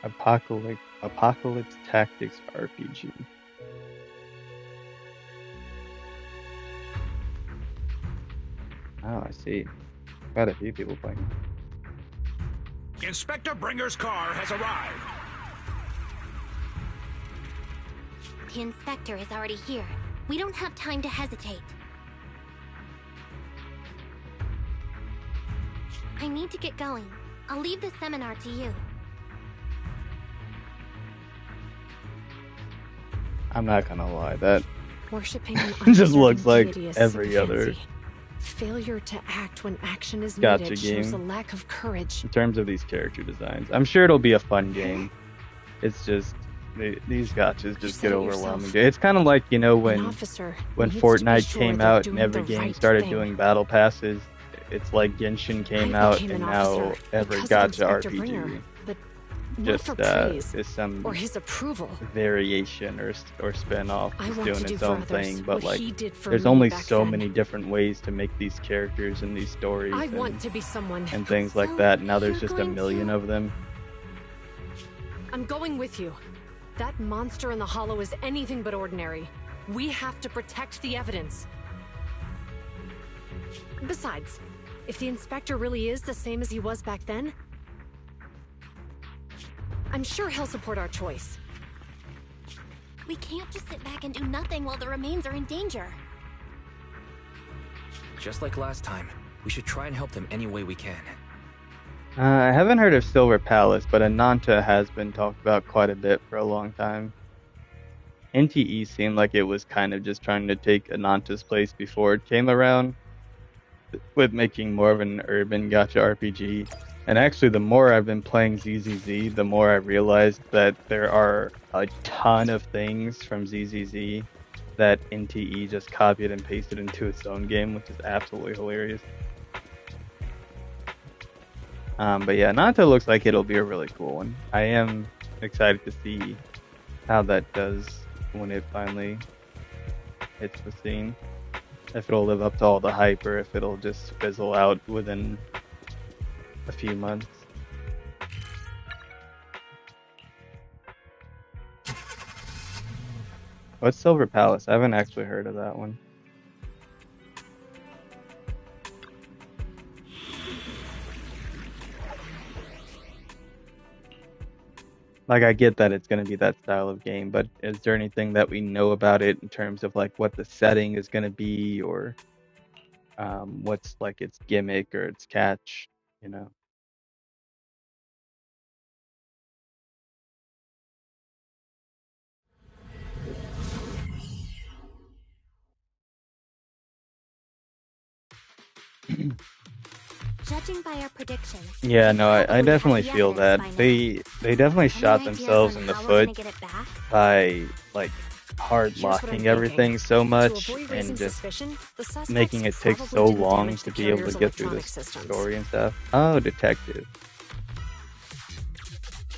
Apocalypse Tactics RPG. Oh, I see. Got a few people playing. Inspector Bringer's car has arrived. The inspector is already here. We don't have time to hesitate. I need to get going. I'll leave the seminar to you. I'm not gonna lie, that Worshipping an just looks undeserving like deity is every super other fancy. Failure to act when action is gotcha needed shows a game. lack of courage. In terms of these character designs, I'm sure it'll be a fun game. It's just these gotchas just said get it overwhelming. yourself. It's kind of like, you know, An when officer when needs to be Fortnite sure came they're out doing and every the game right started thing. doing battle passes. It's like Genshin came I out, became and an now officer every because of gotcha Inspector RPG Bringer, but not just for praise is some or his approval. variation or spin-off I is want to doing do its for own others thing. But what like, he did for there's me only back so then. many different ways to make these characters and these stories I and, want to be someone. and things like that. Now there's just a million of them. I'm going with you. That monster in the hollow is anything but ordinary. We have to protect the evidence. Besides, if the inspector really is the same as he was back then, I'm sure he'll support our choice. We can't just sit back and do nothing while the remains are in danger. Just like last time, we should try and help them any way we can. I haven't heard of Silver Palace, but Ananta has been talked about quite a bit for a long time. NTE seemed like it was kind of just trying to take Ananta's place before it came around, with making more of an urban gacha RPG. And actually, the more I've been playing ZZZ, the more I realized that there are a ton of things from ZZZ that NTE just copied and pasted into its own game, which is absolutely hilarious. But yeah, Nanta looks like it'll be a really cool one. I am excited to see how that does when it finally hits the scene. If it'll live up to all the hype or if it'll just fizzle out within a few months. What's Silver Palace? I haven't actually heard of that one. Like, I get that it's going to be that style of game, but is there anything that we know about it in terms of like what the setting is going to be, or what's like its gimmick or its catch, you know? Judging by our predictions. Yeah, no, I definitely feel that. They definitely shot themselves in the foot by like hard locking everything so much and just making it take so long to be able to get through this story and stuff. Oh, detective.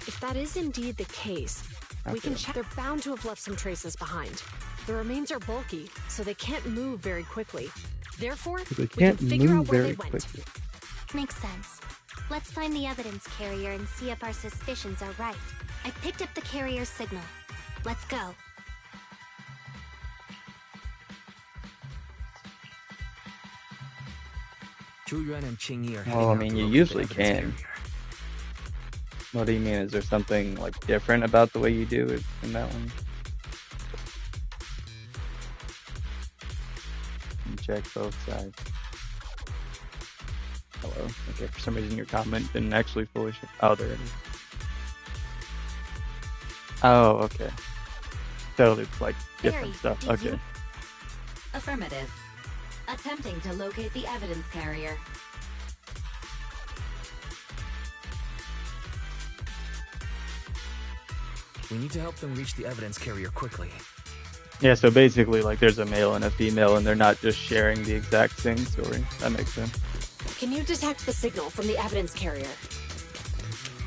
If that is indeed the case, we can check. They're bound to have left some traces behind. The remains are bulky, so they can't move very quickly. Therefore, we can figure out where they went. Makes sense. Let's find the evidence carrier and see if our suspicions are right. I picked up the carrier's signal. Let's go. Well, I mean, you usually can. What do you mean? Is there something like different about the way you do it in that one? Check both sides. Hello. Okay, for some reason your comment didn't actually fully show. Oh, there it is. Oh, okay. So it's like different stuff. Okay. Affirmative. Attempting to locate the evidence carrier. We need to help them reach the evidence carrier quickly. Yeah, so basically, like, there's a male and a female, and they're not just sharing the exact same story. That makes sense. Can you detect the signal from the evidence carrier?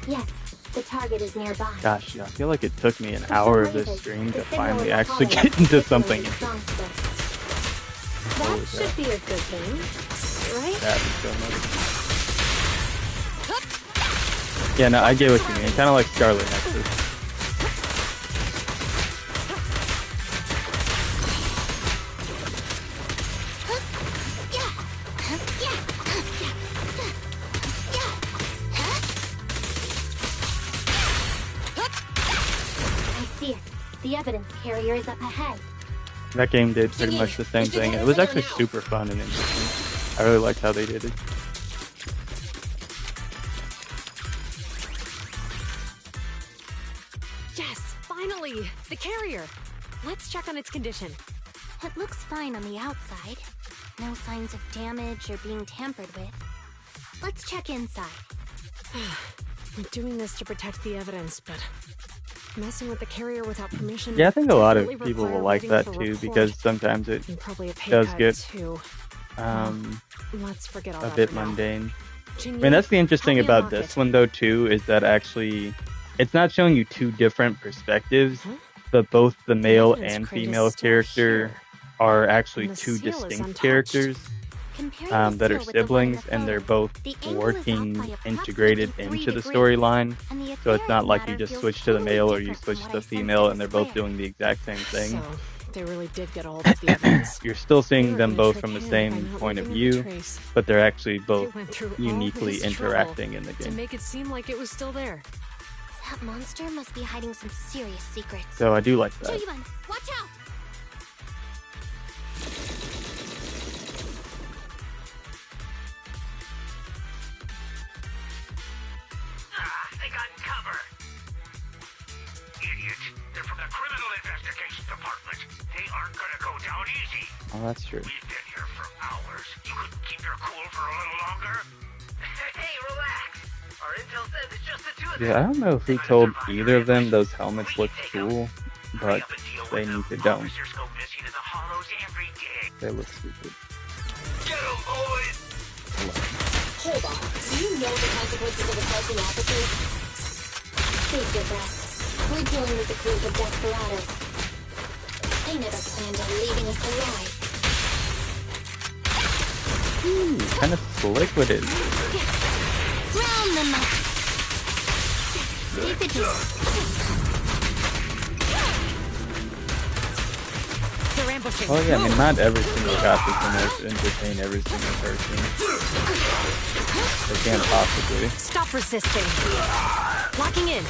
Yes, the target is nearby. Gosh, yeah, I feel like it took me an hour of this stream to finally actually get into something. That should be a good thing, right? That is so much. Yeah, no, I get what you mean. Kind of like Scarlet Nexus. The evidence carrier is up ahead. That game did pretty much the same thing. It was actually super fun and interesting. I really liked how they did it. Yes, finally! The carrier! Let's check on its condition. It looks fine on the outside. No signs of damage or being tampered with. Let's check inside. We're doing this to protect the evidence, but messing with the carrier without permission. Yeah, I think a lot of people will like that too, because sometimes it does get let's forget all a that bit for now. mundane. I mean, that's the interesting about this one though too, is that actually it's not showing you two different perspectives, but both the male and female character are actually two distinct characters that are siblings, and they're both working integrated into the storyline. So it's not like you just switch to the male or you switch to the female and they're both doing the exact same thing. So they really did get a hold of the evidence. You're still seeing them both from the same point of view, but they're actually both uniquely interacting in the game. To make it seem like it was still there. That monster must be hiding some serious secrets. So I do like that. Watch out! They got cover. Idiot. They're from the Criminal Investigation Department. but they aren't gonna go down easy. Oh, that's true. We've been here for hours. You could keep your cool for a little longer? Hey, relax. Our intel says it's just the two of them. Yeah, I don't know if he told either of them those helmets look cool, but they need to go. They look stupid. Get 'em, boys! Hold on. Do you know the consequences of assaulting officers? Save your breath. We're dealing with a group of desperados. They never planned on leaving us alive. Kind of slick with it. Round them up. They're ambushing. Oh yeah, I mean, not every single cop is going to entertain every single person. They can't possibly. Stop resisting. Locking in.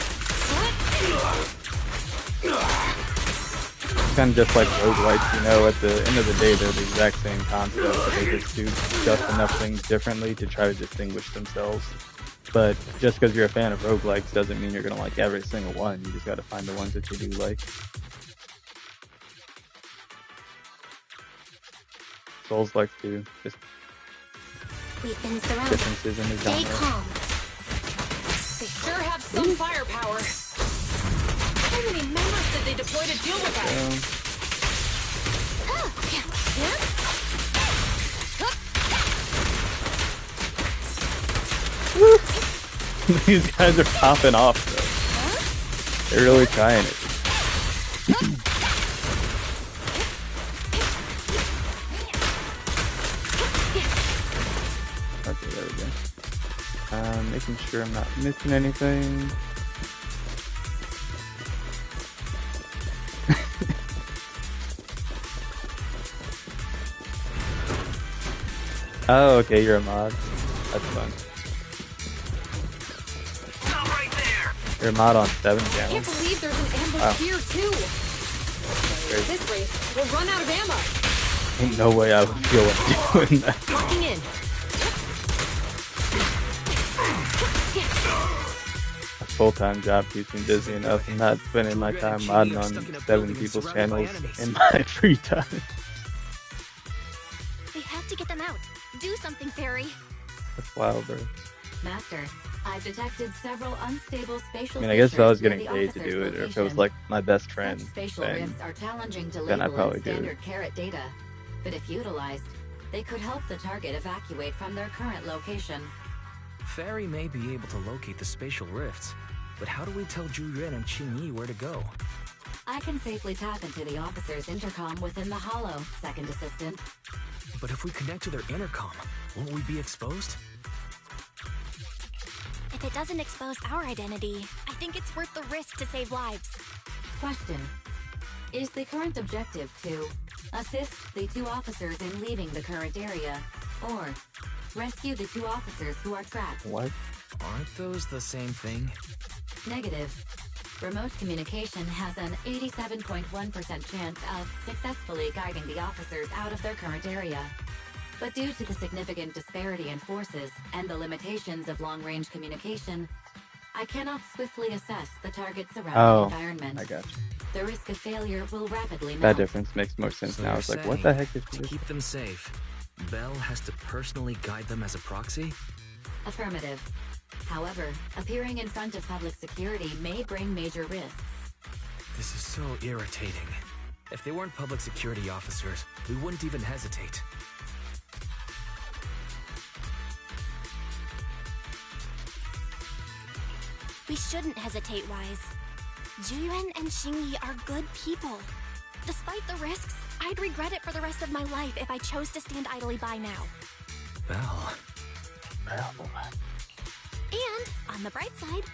It's kind of just like roguelites, you know, at the end of the day, they're the exact same concept, but they just do just enough things differently to try to distinguish themselves. But just because you're a fan of roguelikes doesn't mean you're going to like every single one. You just got to find the ones that you do like. Souls likes to just We've been surrounded. differences in the Stay genre. calm. They sure have some firepower. How many members did they deploy to deal with us? These guys are popping off, though. They're really trying it. Okay, there we go. Making sure I'm not missing anything. Oh, okay, you're a mod. That's fun. You're a mod on 7 I can't channels. believe there's an ambush here too. Great. This rate, we'll run out of ammo. Ain't no way I would feel like doing that. Locking in. A full-time job keeps me busy enough. I'm not spending my time modding on 7 people's channels in my free time. We have to get them out. Do something, Barry. That's wild, bro. Master, I've detected several unstable spatial I mean, I guess if I was features getting near the paid to officer's do it, or if it was location. like my best friend, Such spatial then rifts are challenging to then I'd label probably in do it. standard carat data, but if utilized, they could help the target evacuate from their current location. Fairy may be able to locate the spatial rifts, but how do we tell Zhu and Qingyi where to go? I can safely tap into the officer's intercom within the hollow, second assistant. But if we connect to their intercom, won't we be exposed? If it doesn't expose our identity, I think it's worth the risk to save lives. Question. Is the current objective to assist the 2 officers in leaving the current area, or rescue the 2 officers who are trapped? What? Aren't those the same thing? Negative. Remote communication has an 87.1% chance of successfully guiding the officers out of their current area. But due to the significant disparity in forces and the limitations of long-range communication, I cannot swiftly assess the target's surrounding environment. I got you. The risk of failure will rapidly melt. That difference makes more sense So now. you're It's like, saying, what the heck is to this? keep them safe, Bell has to personally guide them as a proxy? Affirmative. However, appearing in front of public security may bring major risks. This is so irritating. If they weren't public security officers, we wouldn't even hesitate. We shouldn't hesitate, Wise. Juyuan and Xingyi are good people. Despite the risks, I'd regret it for the rest of my life if I chose to stand idly by now. Bell. And, on the bright side,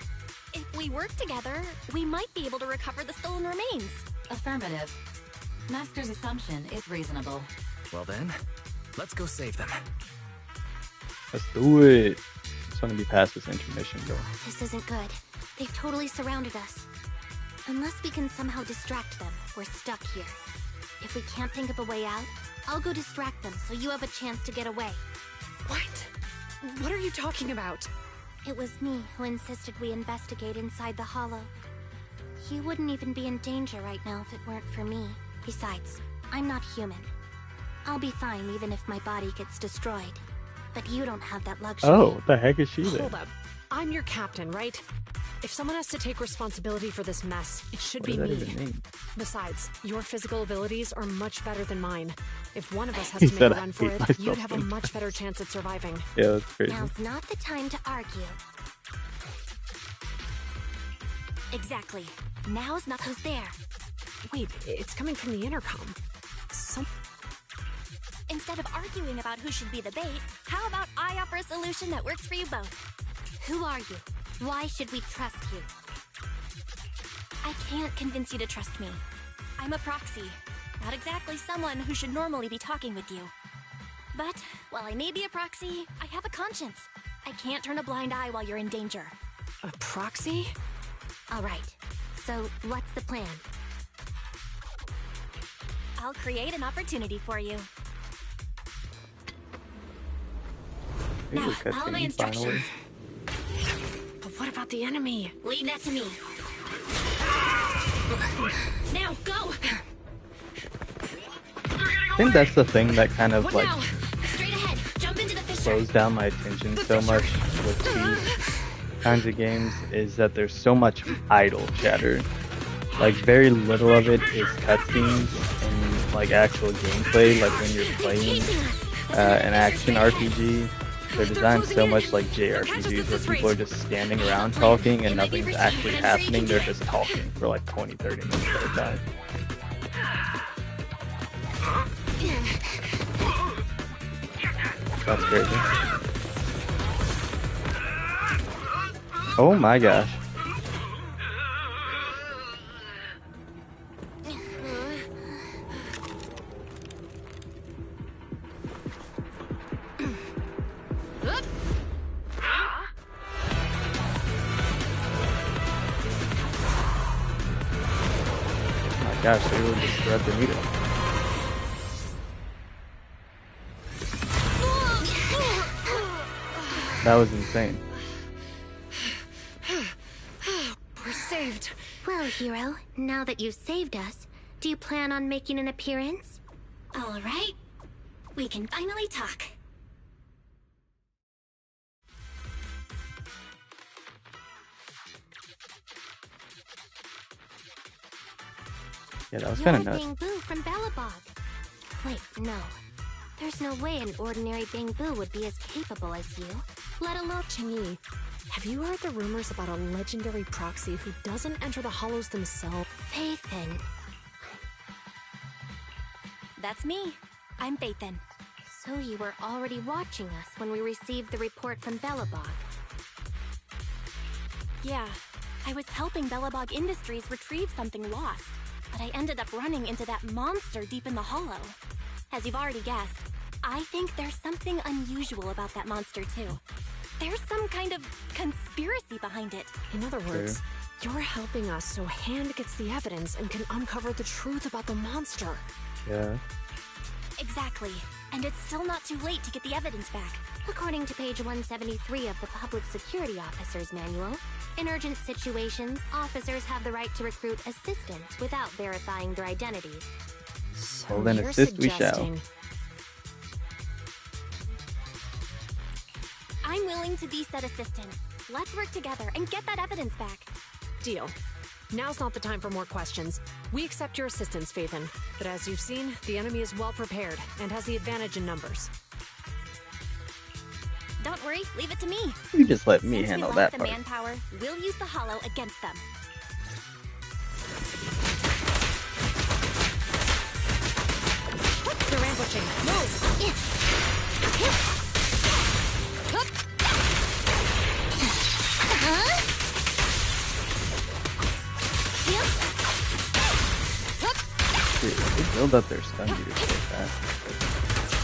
if we work together, we might be able to recover the stolen remains. Affirmative. Master's assumption is reasonable. Well then, let's go save them. Let's do it. Just want to be past this intermission, girl. This isn't good. They've totally surrounded us. Unless we can somehow distract them, we're stuck here. If we can't think of a way out, I'll go distract them so you have a chance to get away. What? What are you talking about? It was me who insisted we investigate inside the hollow. You wouldn't even be in danger right now if it weren't for me. Besides, I'm not human. I'll be fine even if my body gets destroyed. But you don't have that luxury. Oh, what the heck is she then? Hold up. I'm your captain, right? If someone has to take responsibility for this mess, it should What be does me. that even mean? Besides, your physical abilities are much better than mine. If one of us has He to make said a I run for hate it, myself you'd have a sometimes. much better chance at surviving. Yeah, that's crazy. Now's not the time to argue. Exactly. Now's not who's there. Wait, it's coming from the intercom. Instead of arguing about who should be the bait, how about I offer a solution that works for you both? Who are you? Why should we trust you? I can't convince you to trust me. I'm a proxy. Not exactly someone who should normally be talking with you. But, while I may be a proxy, I have a conscience. I can't turn a blind eye while you're in danger. A proxy? Alright, so what's the plan? I'll create an opportunity for you. Maybe Now, a follow my cutscene, instructions. finally. But what about the enemy? Leave that to me. Now, go! I think that's the thing that kind of What like now? Straight ahead. Jump into the fissure. slows down my attention so much with these kinds of games is that there's so much idle chatter. Like very little of it is cutscenes and like actual gameplay. Like when you're playing an action RPG, they're designed so much like JRPGs where people are just standing around talking and nothing's actually happening. They're just talking for like 20-30 minutes at a time. That's crazy. Oh my gosh. Oh my gosh, they really just thread the needle. That was insane. We're saved. Well, hero, now that you've saved us, do you plan on making an appearance? All right. We can finally talk. Yeah, that was kind of You're nuts. Bang Boo from Belobog. Wait, no. There's no way an ordinary Bang Boo would be as capable as you, let alone Ching-Yi, have you heard the rumors about a legendary proxy who doesn't enter the hollows themselves? Faithin. That's me. I'm Faithin. So you were already watching us when we received the report from Belobog. Yeah, I was helping Belobog Industries retrieve something lost, but I ended up running into that monster deep in the hollow. As you've already guessed, I think there's something unusual about that monster too. There's some kind of conspiracy behind it. In other words, you're helping us so Hand gets the evidence and can uncover the truth about the monster. Yeah. Exactly. And it's still not too late to get the evidence back. According to page 173 of the Public Security Officer's Manual, in urgent situations, officers have the right to recruit assistants without verifying their identities. So Well, then you're assist we shall. suggesting I'm willing to be said assistant. Let's work together and get that evidence back. Deal. Now's not the time for more questions. We accept your assistance, Faithin. But as you've seen, the enemy is well prepared and has the advantage in numbers. Don't worry, leave it to me. You just let me Since handle we that lack the part. manpower, we'll use the hollow against them. They're ambushing. Move! Dude, they build up their stun meters so fast.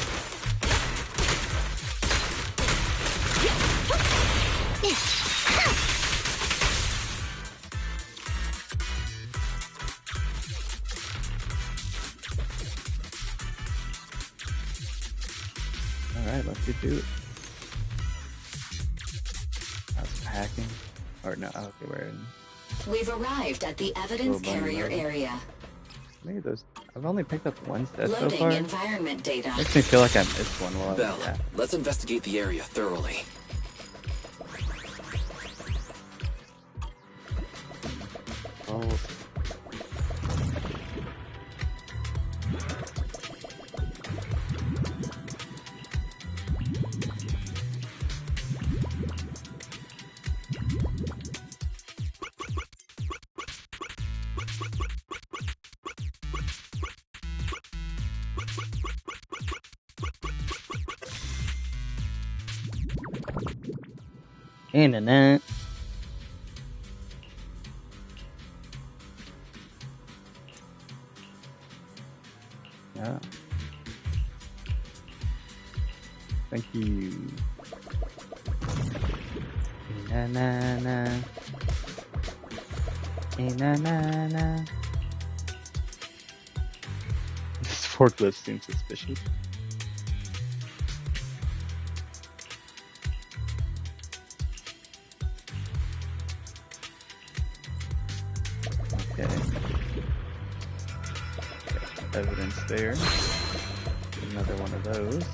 Alright, let's get to it. That's hacking. Or no, okay, we're in. We've arrived at the evidence Little bunny carrier mode. area. Maybe those. I've only picked up one set so Loading far. environment data. Makes me feel like I missed one while Bell, yeah. let's investigate the area thoroughly. Oh. Internet. Yeah. Thank you. Na na na. Na na na. This forklift seems suspicious. Okay. Evidence there. Another one of those.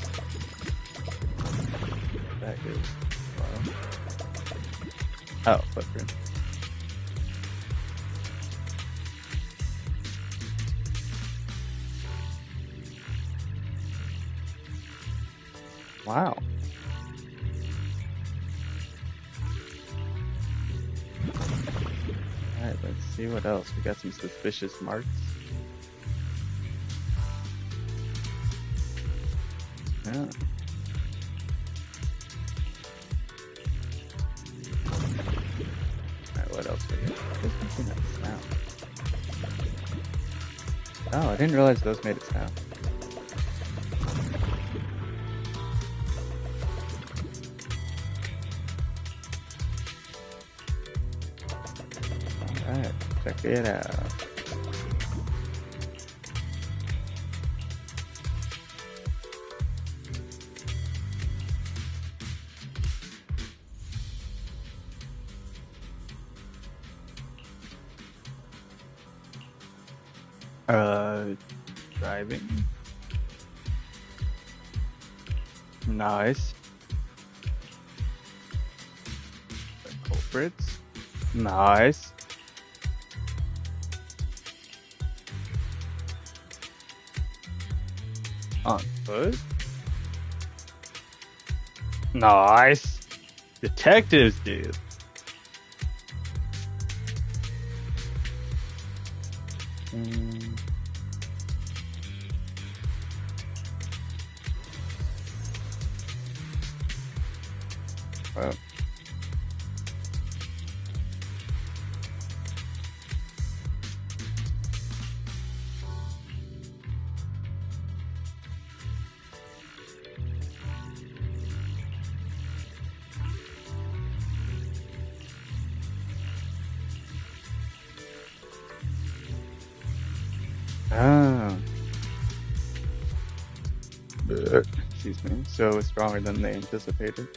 That goes well. Oh, footprint. Wow. Alright, let's see what else. We got some suspicious marks. Yeah. Alright, what else we got? There's something that sound. Oh, I didn't realize those made a sound. Alright, check it out. Driving. Nice. The culprits. Nice. On foot. Nice. Detectives, dude. Wow. Ah. Excuse me. So it's stronger than they anticipated.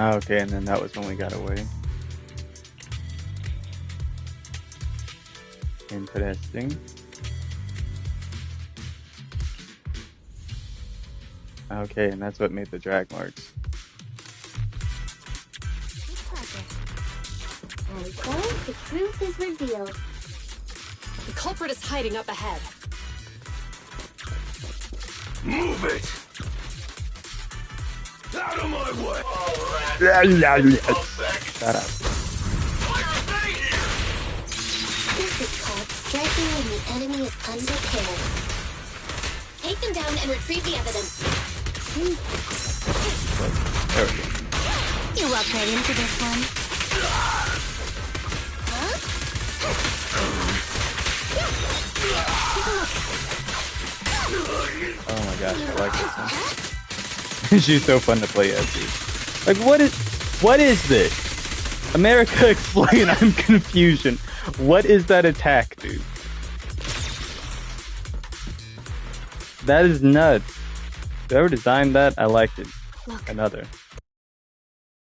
Ah, okay, and then that was when we got away. Interesting. Okay, and that's what made the drag marks. And so, the truth is revealed. The culprit is hiding up ahead. Move it! Out of my way! Shut up. This is called striking when the enemy is unprepared. Take them down and retrieve the evidence. There we go. You walked right into this one. Huh? Oh my gosh, I like this one. She's so fun to play as, dude. Like, what is this? America, explain. I'm confusion. What is that attack, dude? That is nuts. Whoever designed that, I liked it. Look. Another.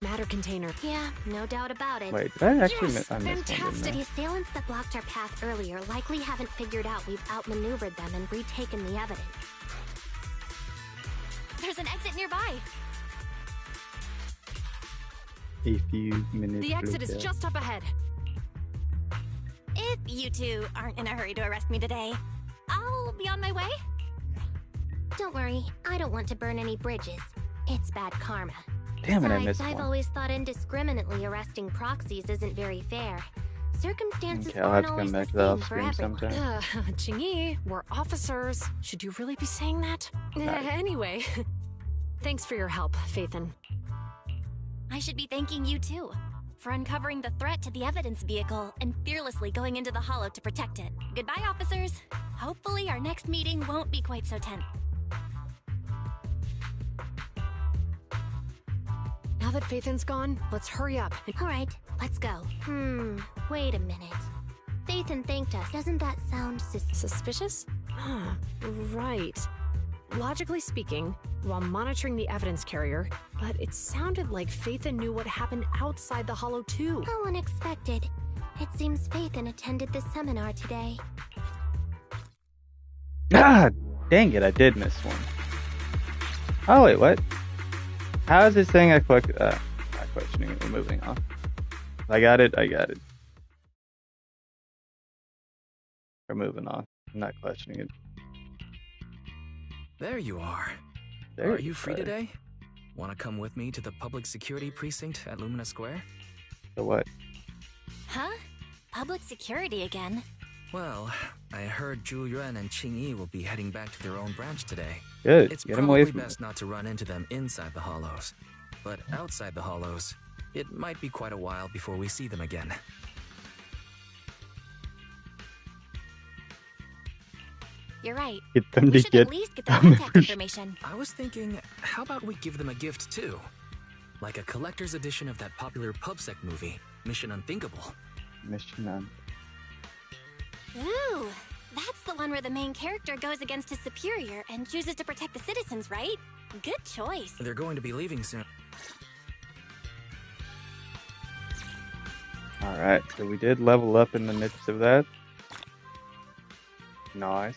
Matter container. Yeah, no doubt about it. Wait, did I actually Yes, I missed one, fantastic. didn't The assailants that blocked our path earlier likely haven't figured out we've outmaneuvered them and retaken the evidence. There's an exit nearby. A few minutes The exit is later. just up ahead. If you two aren't in a hurry to arrest me today, I'll be on my way. Don't worry, I don't want to burn any bridges. It's bad karma. Damn it, I Besides, missed I've one. always thought indiscriminately arresting proxies isn't very fair. Circumstances Okay, I'll have aren't to come always back the to that same off for stream everyone. sometime. Chingy, we're officers. Should you really be saying that? Nice. Anyway, thanks for your help, Faithin. I should be thanking you too for uncovering the threat to the evidence vehicle and fearlessly going into the hollow to protect it. Goodbye, officers. Hopefully our next meeting won't be quite so tense. Now that Faithin's gone, let's hurry up. All right, let's go. Wait a minute. Faithin thanked us. Doesn't that sound Suspicious? Right. Logically speaking, while monitoring the evidence carrier, but it sounded like Faithin knew what happened outside the hollow too. How unexpected. It seems Faithin attended the seminar today. Ah, dang it, I did miss one. Oh, wait, what? How is this saying not questioning it, we're moving on. I got it. We're moving on. I'm not questioning it. There you are. There Are you free are. today? Want to come with me to the public security precinct at Lumina Square? So what? Huh? Public security again? Well, I heard Zhu Yuan and Qing Yi will be heading back to their own branch today. Good. It's Get him away probably from best not to run into them inside the hollows. But outside the hollows, it might be quite a while before we see them again. You're right. Get them We to should get at least get the contact information. I was thinking, how about we give them a gift too? Like a collector's edition of that popular PubSec movie, Mission Unthinkable. Mission on. Ooh, that's the one where the main character goes against his superior and chooses to protect the citizens, right? Good choice. They're going to be leaving soon. Alright, so we did level up in the midst of that. Nice.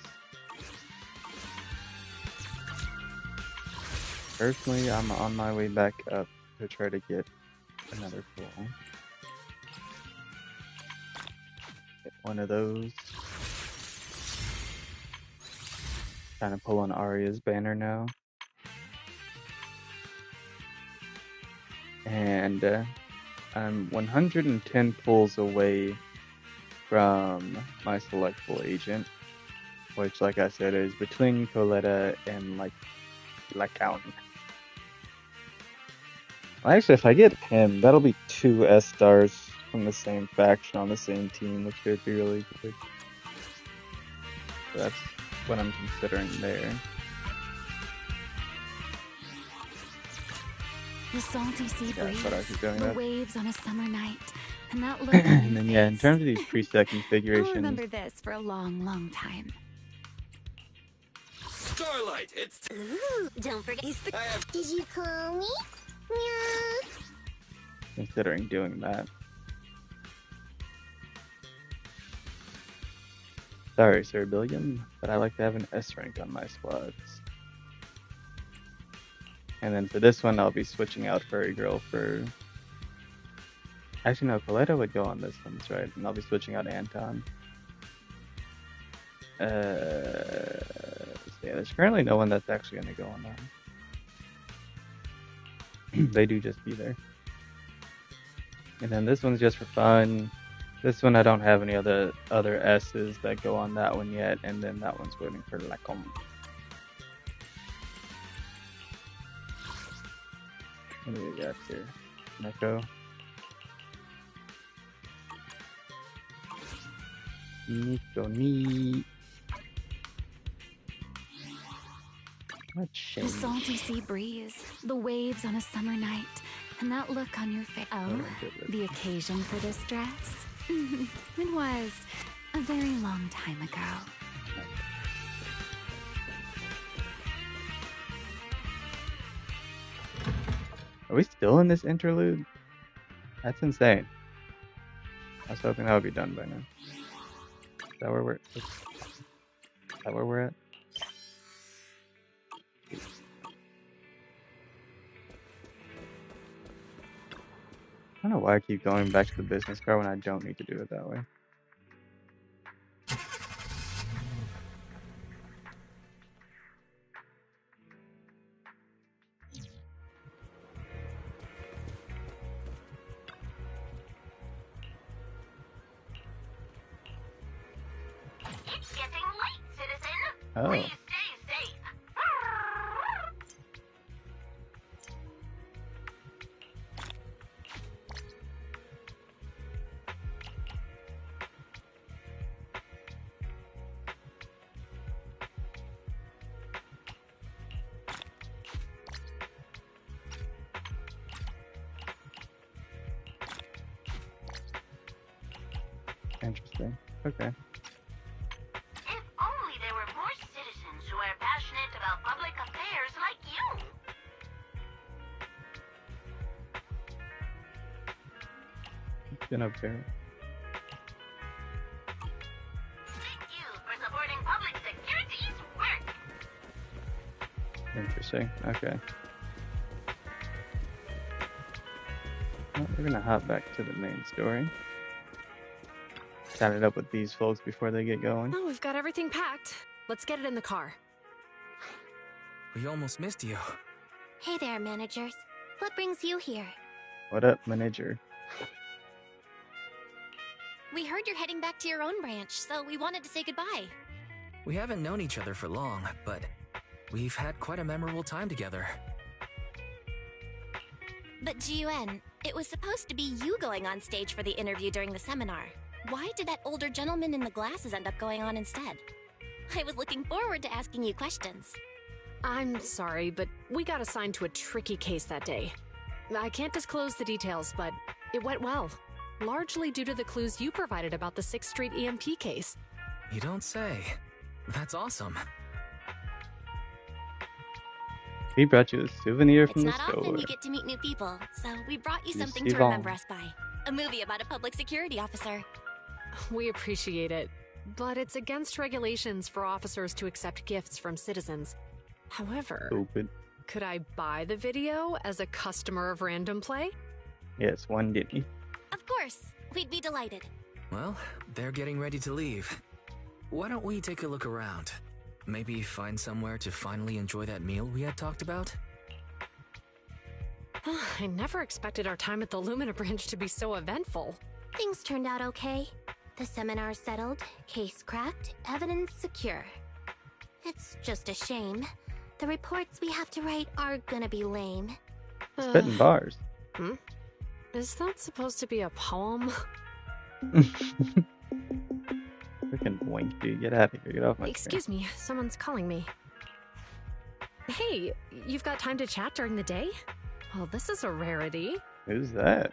Personally, I'm on my way back up to try to get another pull. Get one of those. Trying to pull on Arya's banner now. And I'm 110 pulls away from my selectable agent, which, like I said, is between Coletta and Lacown. Well, actually, if I get him, that'll be 2 S-stars from the same faction on the same team, which could be really good. So that's what I'm considering there. The salty sea Yeah, breeze, but I keep doing the that. waves on a summer night, and that look And then, yeah, in terms of these preset configurations, I'll remember this for a long, long time. Starlight, it's Ooh, don't forget. Did you call me? Yeah. considering doing that. Sorry, Sir Billiam, but I like to have an S rank on my squads. And then for this one, I'll be switching out Furry Girl for... Actually, no, Coletta would go on this one, that's right. And I'll be switching out Anton. Yeah, there's currently no one that's actually going to go on that. They do just be there. And then this one's just for fun. This one I don't have any other S's that go on that one yet, and then that one's waiting for Lacom. What do we got here? Neko. Nico ni. What The salty sea breeze, the waves on a summer night, And that look on your face. Oh, the occasion for this dress? It was a very long time ago. Are we still in this interlude? That's insane. I was hoping that would be done by now. Is that where we're at? I don't know why I keep going back to the business card when I don't need to do it that way. It's getting late, citizen. Oh. Please stay safe. Interesting. Okay. If only there were more citizens who are passionate about public affairs like you. Been up there. Thank you for supporting public security's work. Interesting. Okay. Well, we're gonna hop back to the main story. Chat it up with these folks before they get going. Oh, we've got everything packed. Let's get it in the car. We almost missed you. Hey there, managers. What brings you here? What up, manager? We heard you're heading back to your own branch, so we wanted to say goodbye. We haven't known each other for long, but we've had quite a memorable time together. But Jiuen, it was supposed to be you going on stage for the interview during the seminar. Why did that older gentleman in the glasses end up going on instead? I was looking forward to asking you questions. I'm sorry, but we got assigned to a tricky case that day. I can't disclose the details, but it went well. Largely due to the clues you provided about the 6th Street EMP case. You don't say. That's awesome. He brought you a souvenir It's from the not store. often you get to meet new people, so we brought you You something see to Vaughn. remember us by. A movie about a public security officer. We appreciate it, but it's against regulations for officers to accept gifts from citizens. However, Stupid. could I buy the video as a customer of Random Play? Yes, one didn't he? Of course, we'd be delighted. Well, they're getting ready to leave. Why don't we take a look around? Maybe find somewhere to finally enjoy that meal we had talked about? I never expected our time at the Lumina branch to be so eventful. Things turned out okay. The seminar settled, case cracked, evidence secure. It's just a shame. The reports we have to write are gonna be lame. Spitting bars. Is that supposed to be a poem? Freaking wink, dude. Get out of here. Get off my Excuse me, someone's calling me. Hey, you've got time to chat during the day? Well, this is a rarity. Who's that?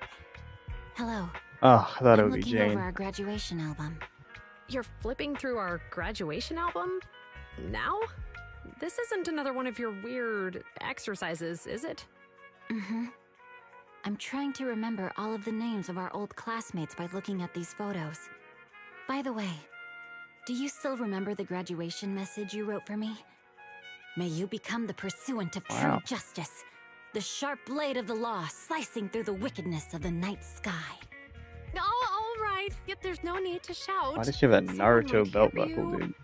Hello. Oh, I thought it I'm would be looking over Jane. our graduation album. You're flipping through our graduation album? Now? This isn't another one of your weird exercises, is it? Mm-hmm. I'm trying to remember all of the names of our old classmates by looking at these photos. By the way, do you still remember the graduation message you wrote for me? May you become the pursuant of true justice, the sharp blade of the law slicing through the wickedness of the night sky. Oh, all right. Yet there's no need to shout. Why does she have a Naruto belt buckle, dude?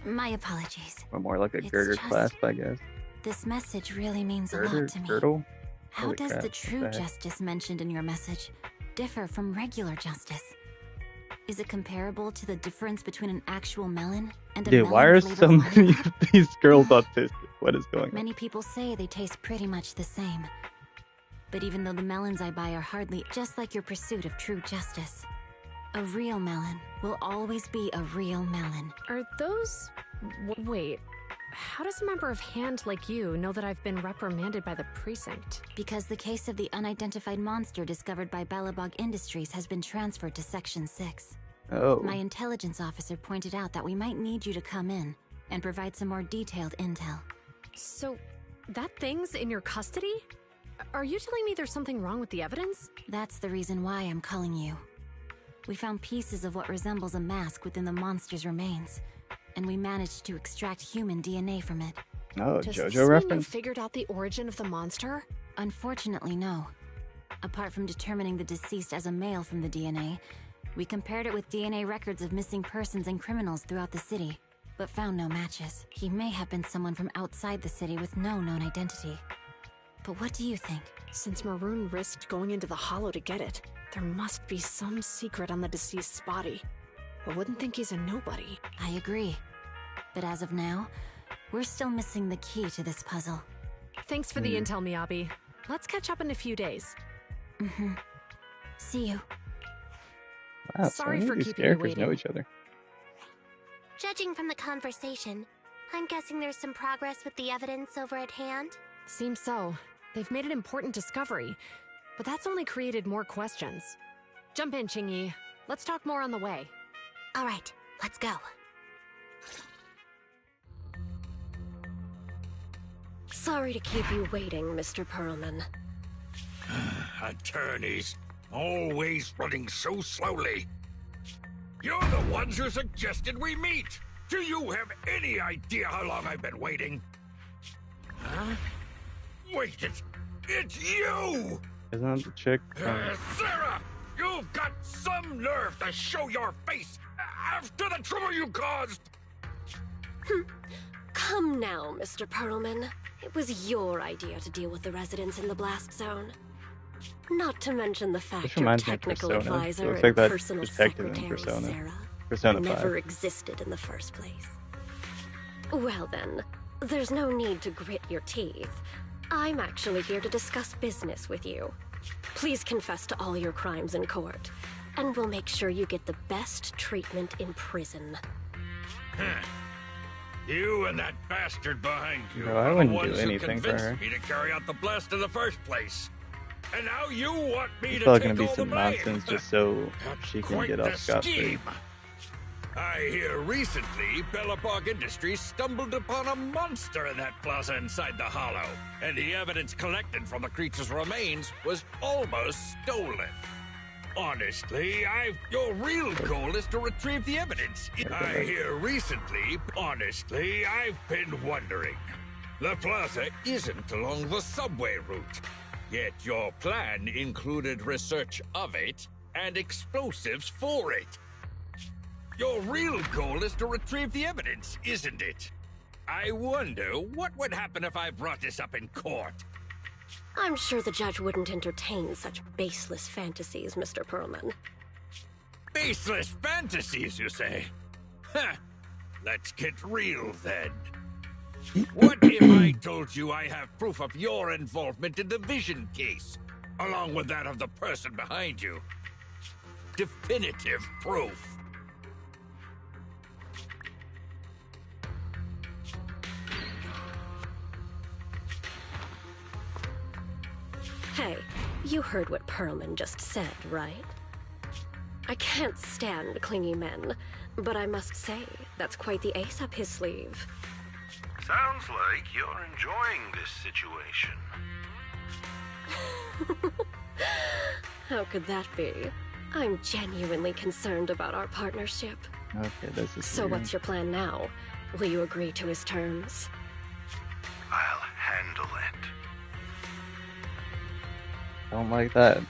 My apologies. Or more like a It's girder just- clasp, I guess. This message really means a Girder? lot to me. Girdle? How Holy does crap, the what true the heck? justice mentioned in your message differ from regular justice? Is it comparable to the difference between an actual melon and a Dude, why are melon-flavored so many lollipop? of these girls autistic? What is going on? Many people say they taste pretty much the same. But even though the melons I buy are hardly just like your pursuit of true justice, a real melon will always be a real melon. Are those... Wait. how does a member of Hand like you know that I've been reprimanded by the precinct? Because the case of the unidentified monster discovered by Belobog Industries has been transferred to Section 6. Oh. My intelligence officer pointed out that we might need you to come in and provide some more detailed intel. So, that thing's in your custody? Are you telling me there's something wrong with the evidence? That's the reason why I'm calling you. We found pieces of what resembles a mask within the monster's remains, and we managed to extract human DNA from it. Oh, Does JoJo this mean reference? you figured out the origin of the monster? Unfortunately, no. Apart from determining the deceased as a male from the DNA, we compared it with DNA records of missing persons and criminals throughout the city, but found no matches. He may have been someone from outside the city with no known identity. But what do you think? Since Maroon risked going into the Hollow to get it, there must be some secret on the deceased's body. I wouldn't think he's a nobody. I agree. But as of now, we're still missing the key to this puzzle. Thanks for the intel, Miyabi. Let's catch up in a few days. Mm-hmm. See you. Wow, Sorry so for these keeping you characters waiting. know each other. Judging from the conversation, I'm guessing there's some progress with the evidence over at Hand? Seems so. They've made an important discovery, but that's only created more questions. Jump in, Qingyi. Let's talk more on the way. All right, let's go. Sorry to keep you waiting, Mr. Perlman. Attorneys, always running so slowly. You're the ones who suggested we meet. Do you have any idea how long I've been waiting? Huh? Wait, it's you! Isn't that the chick from... Sarah! You've got some nerve to show your face after the trouble you caused! Come now, Mr. Perlman. It was your idea to deal with the residents in the blast zone. Not to mention the fact This your reminds me of technical Persona. advisor Looks and like that personal detective in secretary, Persona. Sarah, Persona 5. never existed in the first place. Well then, there's no need to grit your teeth. I'm actually here to discuss business with you. Please confess to all your crimes in court, and we'll make sure you get the best treatment in prison. You and that bastard behind you Bro, I are the wouldn't ones do who anything for convinced her. me to carry out the blast in the first place. And now you want me It's to probably take gonna be all some the blame. nonsense just so she can Quite get the off scot-free. scheme. I hear recently Belobog Industries stumbled upon a monster in that plaza inside the Hollow, and the evidence collected from the creature's remains was almost stolen. Honestly, your real goal is to retrieve the evidence. I hear recently, honestly, I've been wondering. The plaza isn't along the subway route, yet your plan included research of it and explosives for it. Your real goal is to retrieve the evidence, isn't it? I wonder what would happen if I brought this up in court. I'm sure the judge wouldn't entertain such baseless fantasies, Mr. Perlman. Baseless fantasies, you say? Huh. Let's get real then. What if I told you I have proof of your involvement in the Vision case, along with that of the person behind you? Definitive proof. Hey, you heard what Perlman just said, right? I can't stand clingy men, but I must say, that's quite the ace up his sleeve. Sounds like you're enjoying this situation. How could that be? I'm genuinely concerned about our partnership. Okay, this is So weird. what's your plan now? Will you agree to his terms? I'll handle it. Don't like that.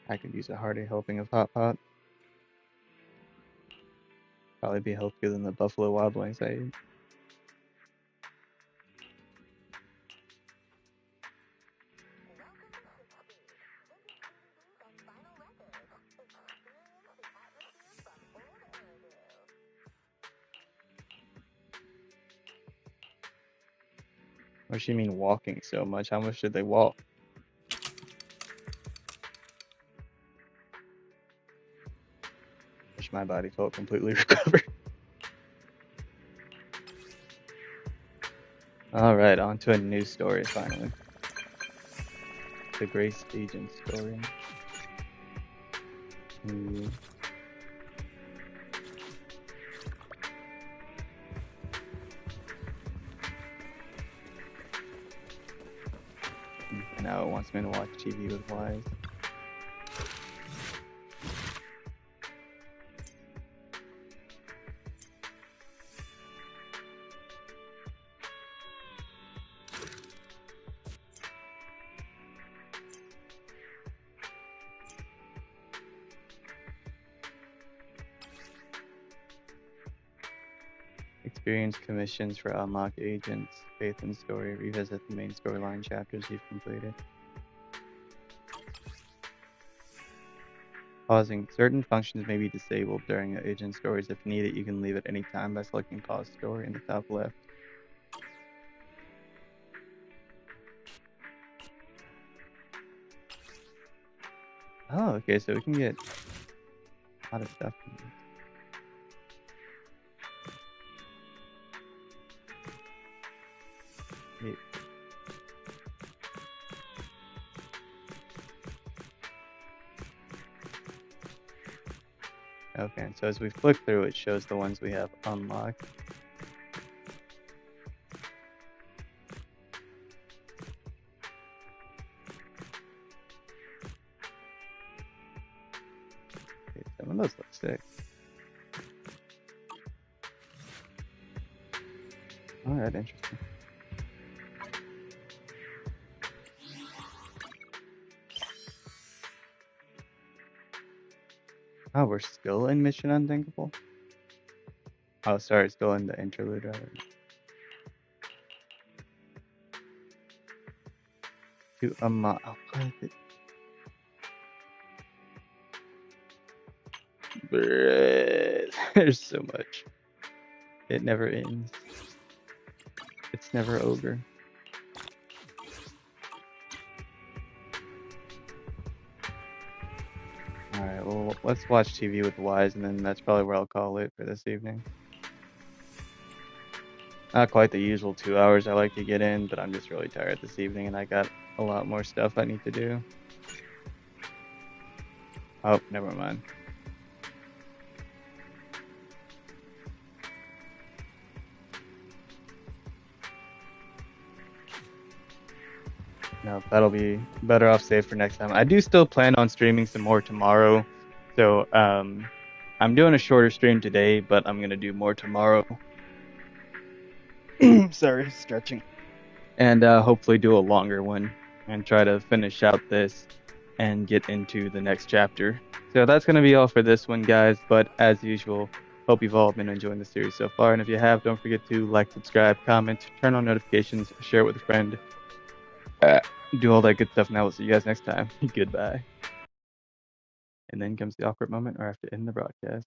I could use a hearty helping of hot pot. Probably be healthier than the Buffalo Wild Wings I ate. What does she mean walking so much? How much did they walk? wish my body felt completely recovered. Alright, on to a new story finally. The Grace Agent story. Ooh. Now it wants me to watch TV with Wise. Experience commissions for unlock agents, faith and story, revisit the main storyline chapters you've completed. Pausing. Certain functions may be disabled during agent stories. If needed, you can leave at any time by selecting pause story in the top left. Oh, okay, so we can get a lot of stuff from this. Wait. Okay, so as we flick through, it shows the ones we have unlocked. Okay, some of those look sick. Alright, interesting. Oh, we're still in Mission Unthinkable? Oh, sorry, still in the interlude, rather. To unlock. Oh, what is it? There's so much. It never ends. It's never over. Alright, well, let's watch TV with Wise, and then that's probably where I'll call it for this evening. Not quite the usual 2 hours I like to get in, but I'm just really tired this evening, and I got a lot more stuff I need to do. Oh, never mind. No, that'll be better off saved for next time. I do still plan on streaming some more tomorrow, so I'm doing a shorter stream today, but I'm gonna do more tomorrow. Sorry, stretching. And hopefully do a longer one and try to finish out this and get into the next chapter. So that's gonna be all for this one, guys. But as usual, hope you've all been enjoying the series so far. And if you have, don't forget to like, subscribe, comment, turn on notifications, share it with a friend. Do all that good stuff, and I will see you guys next time. Goodbye. And then comes the awkward moment where I have to end the broadcast.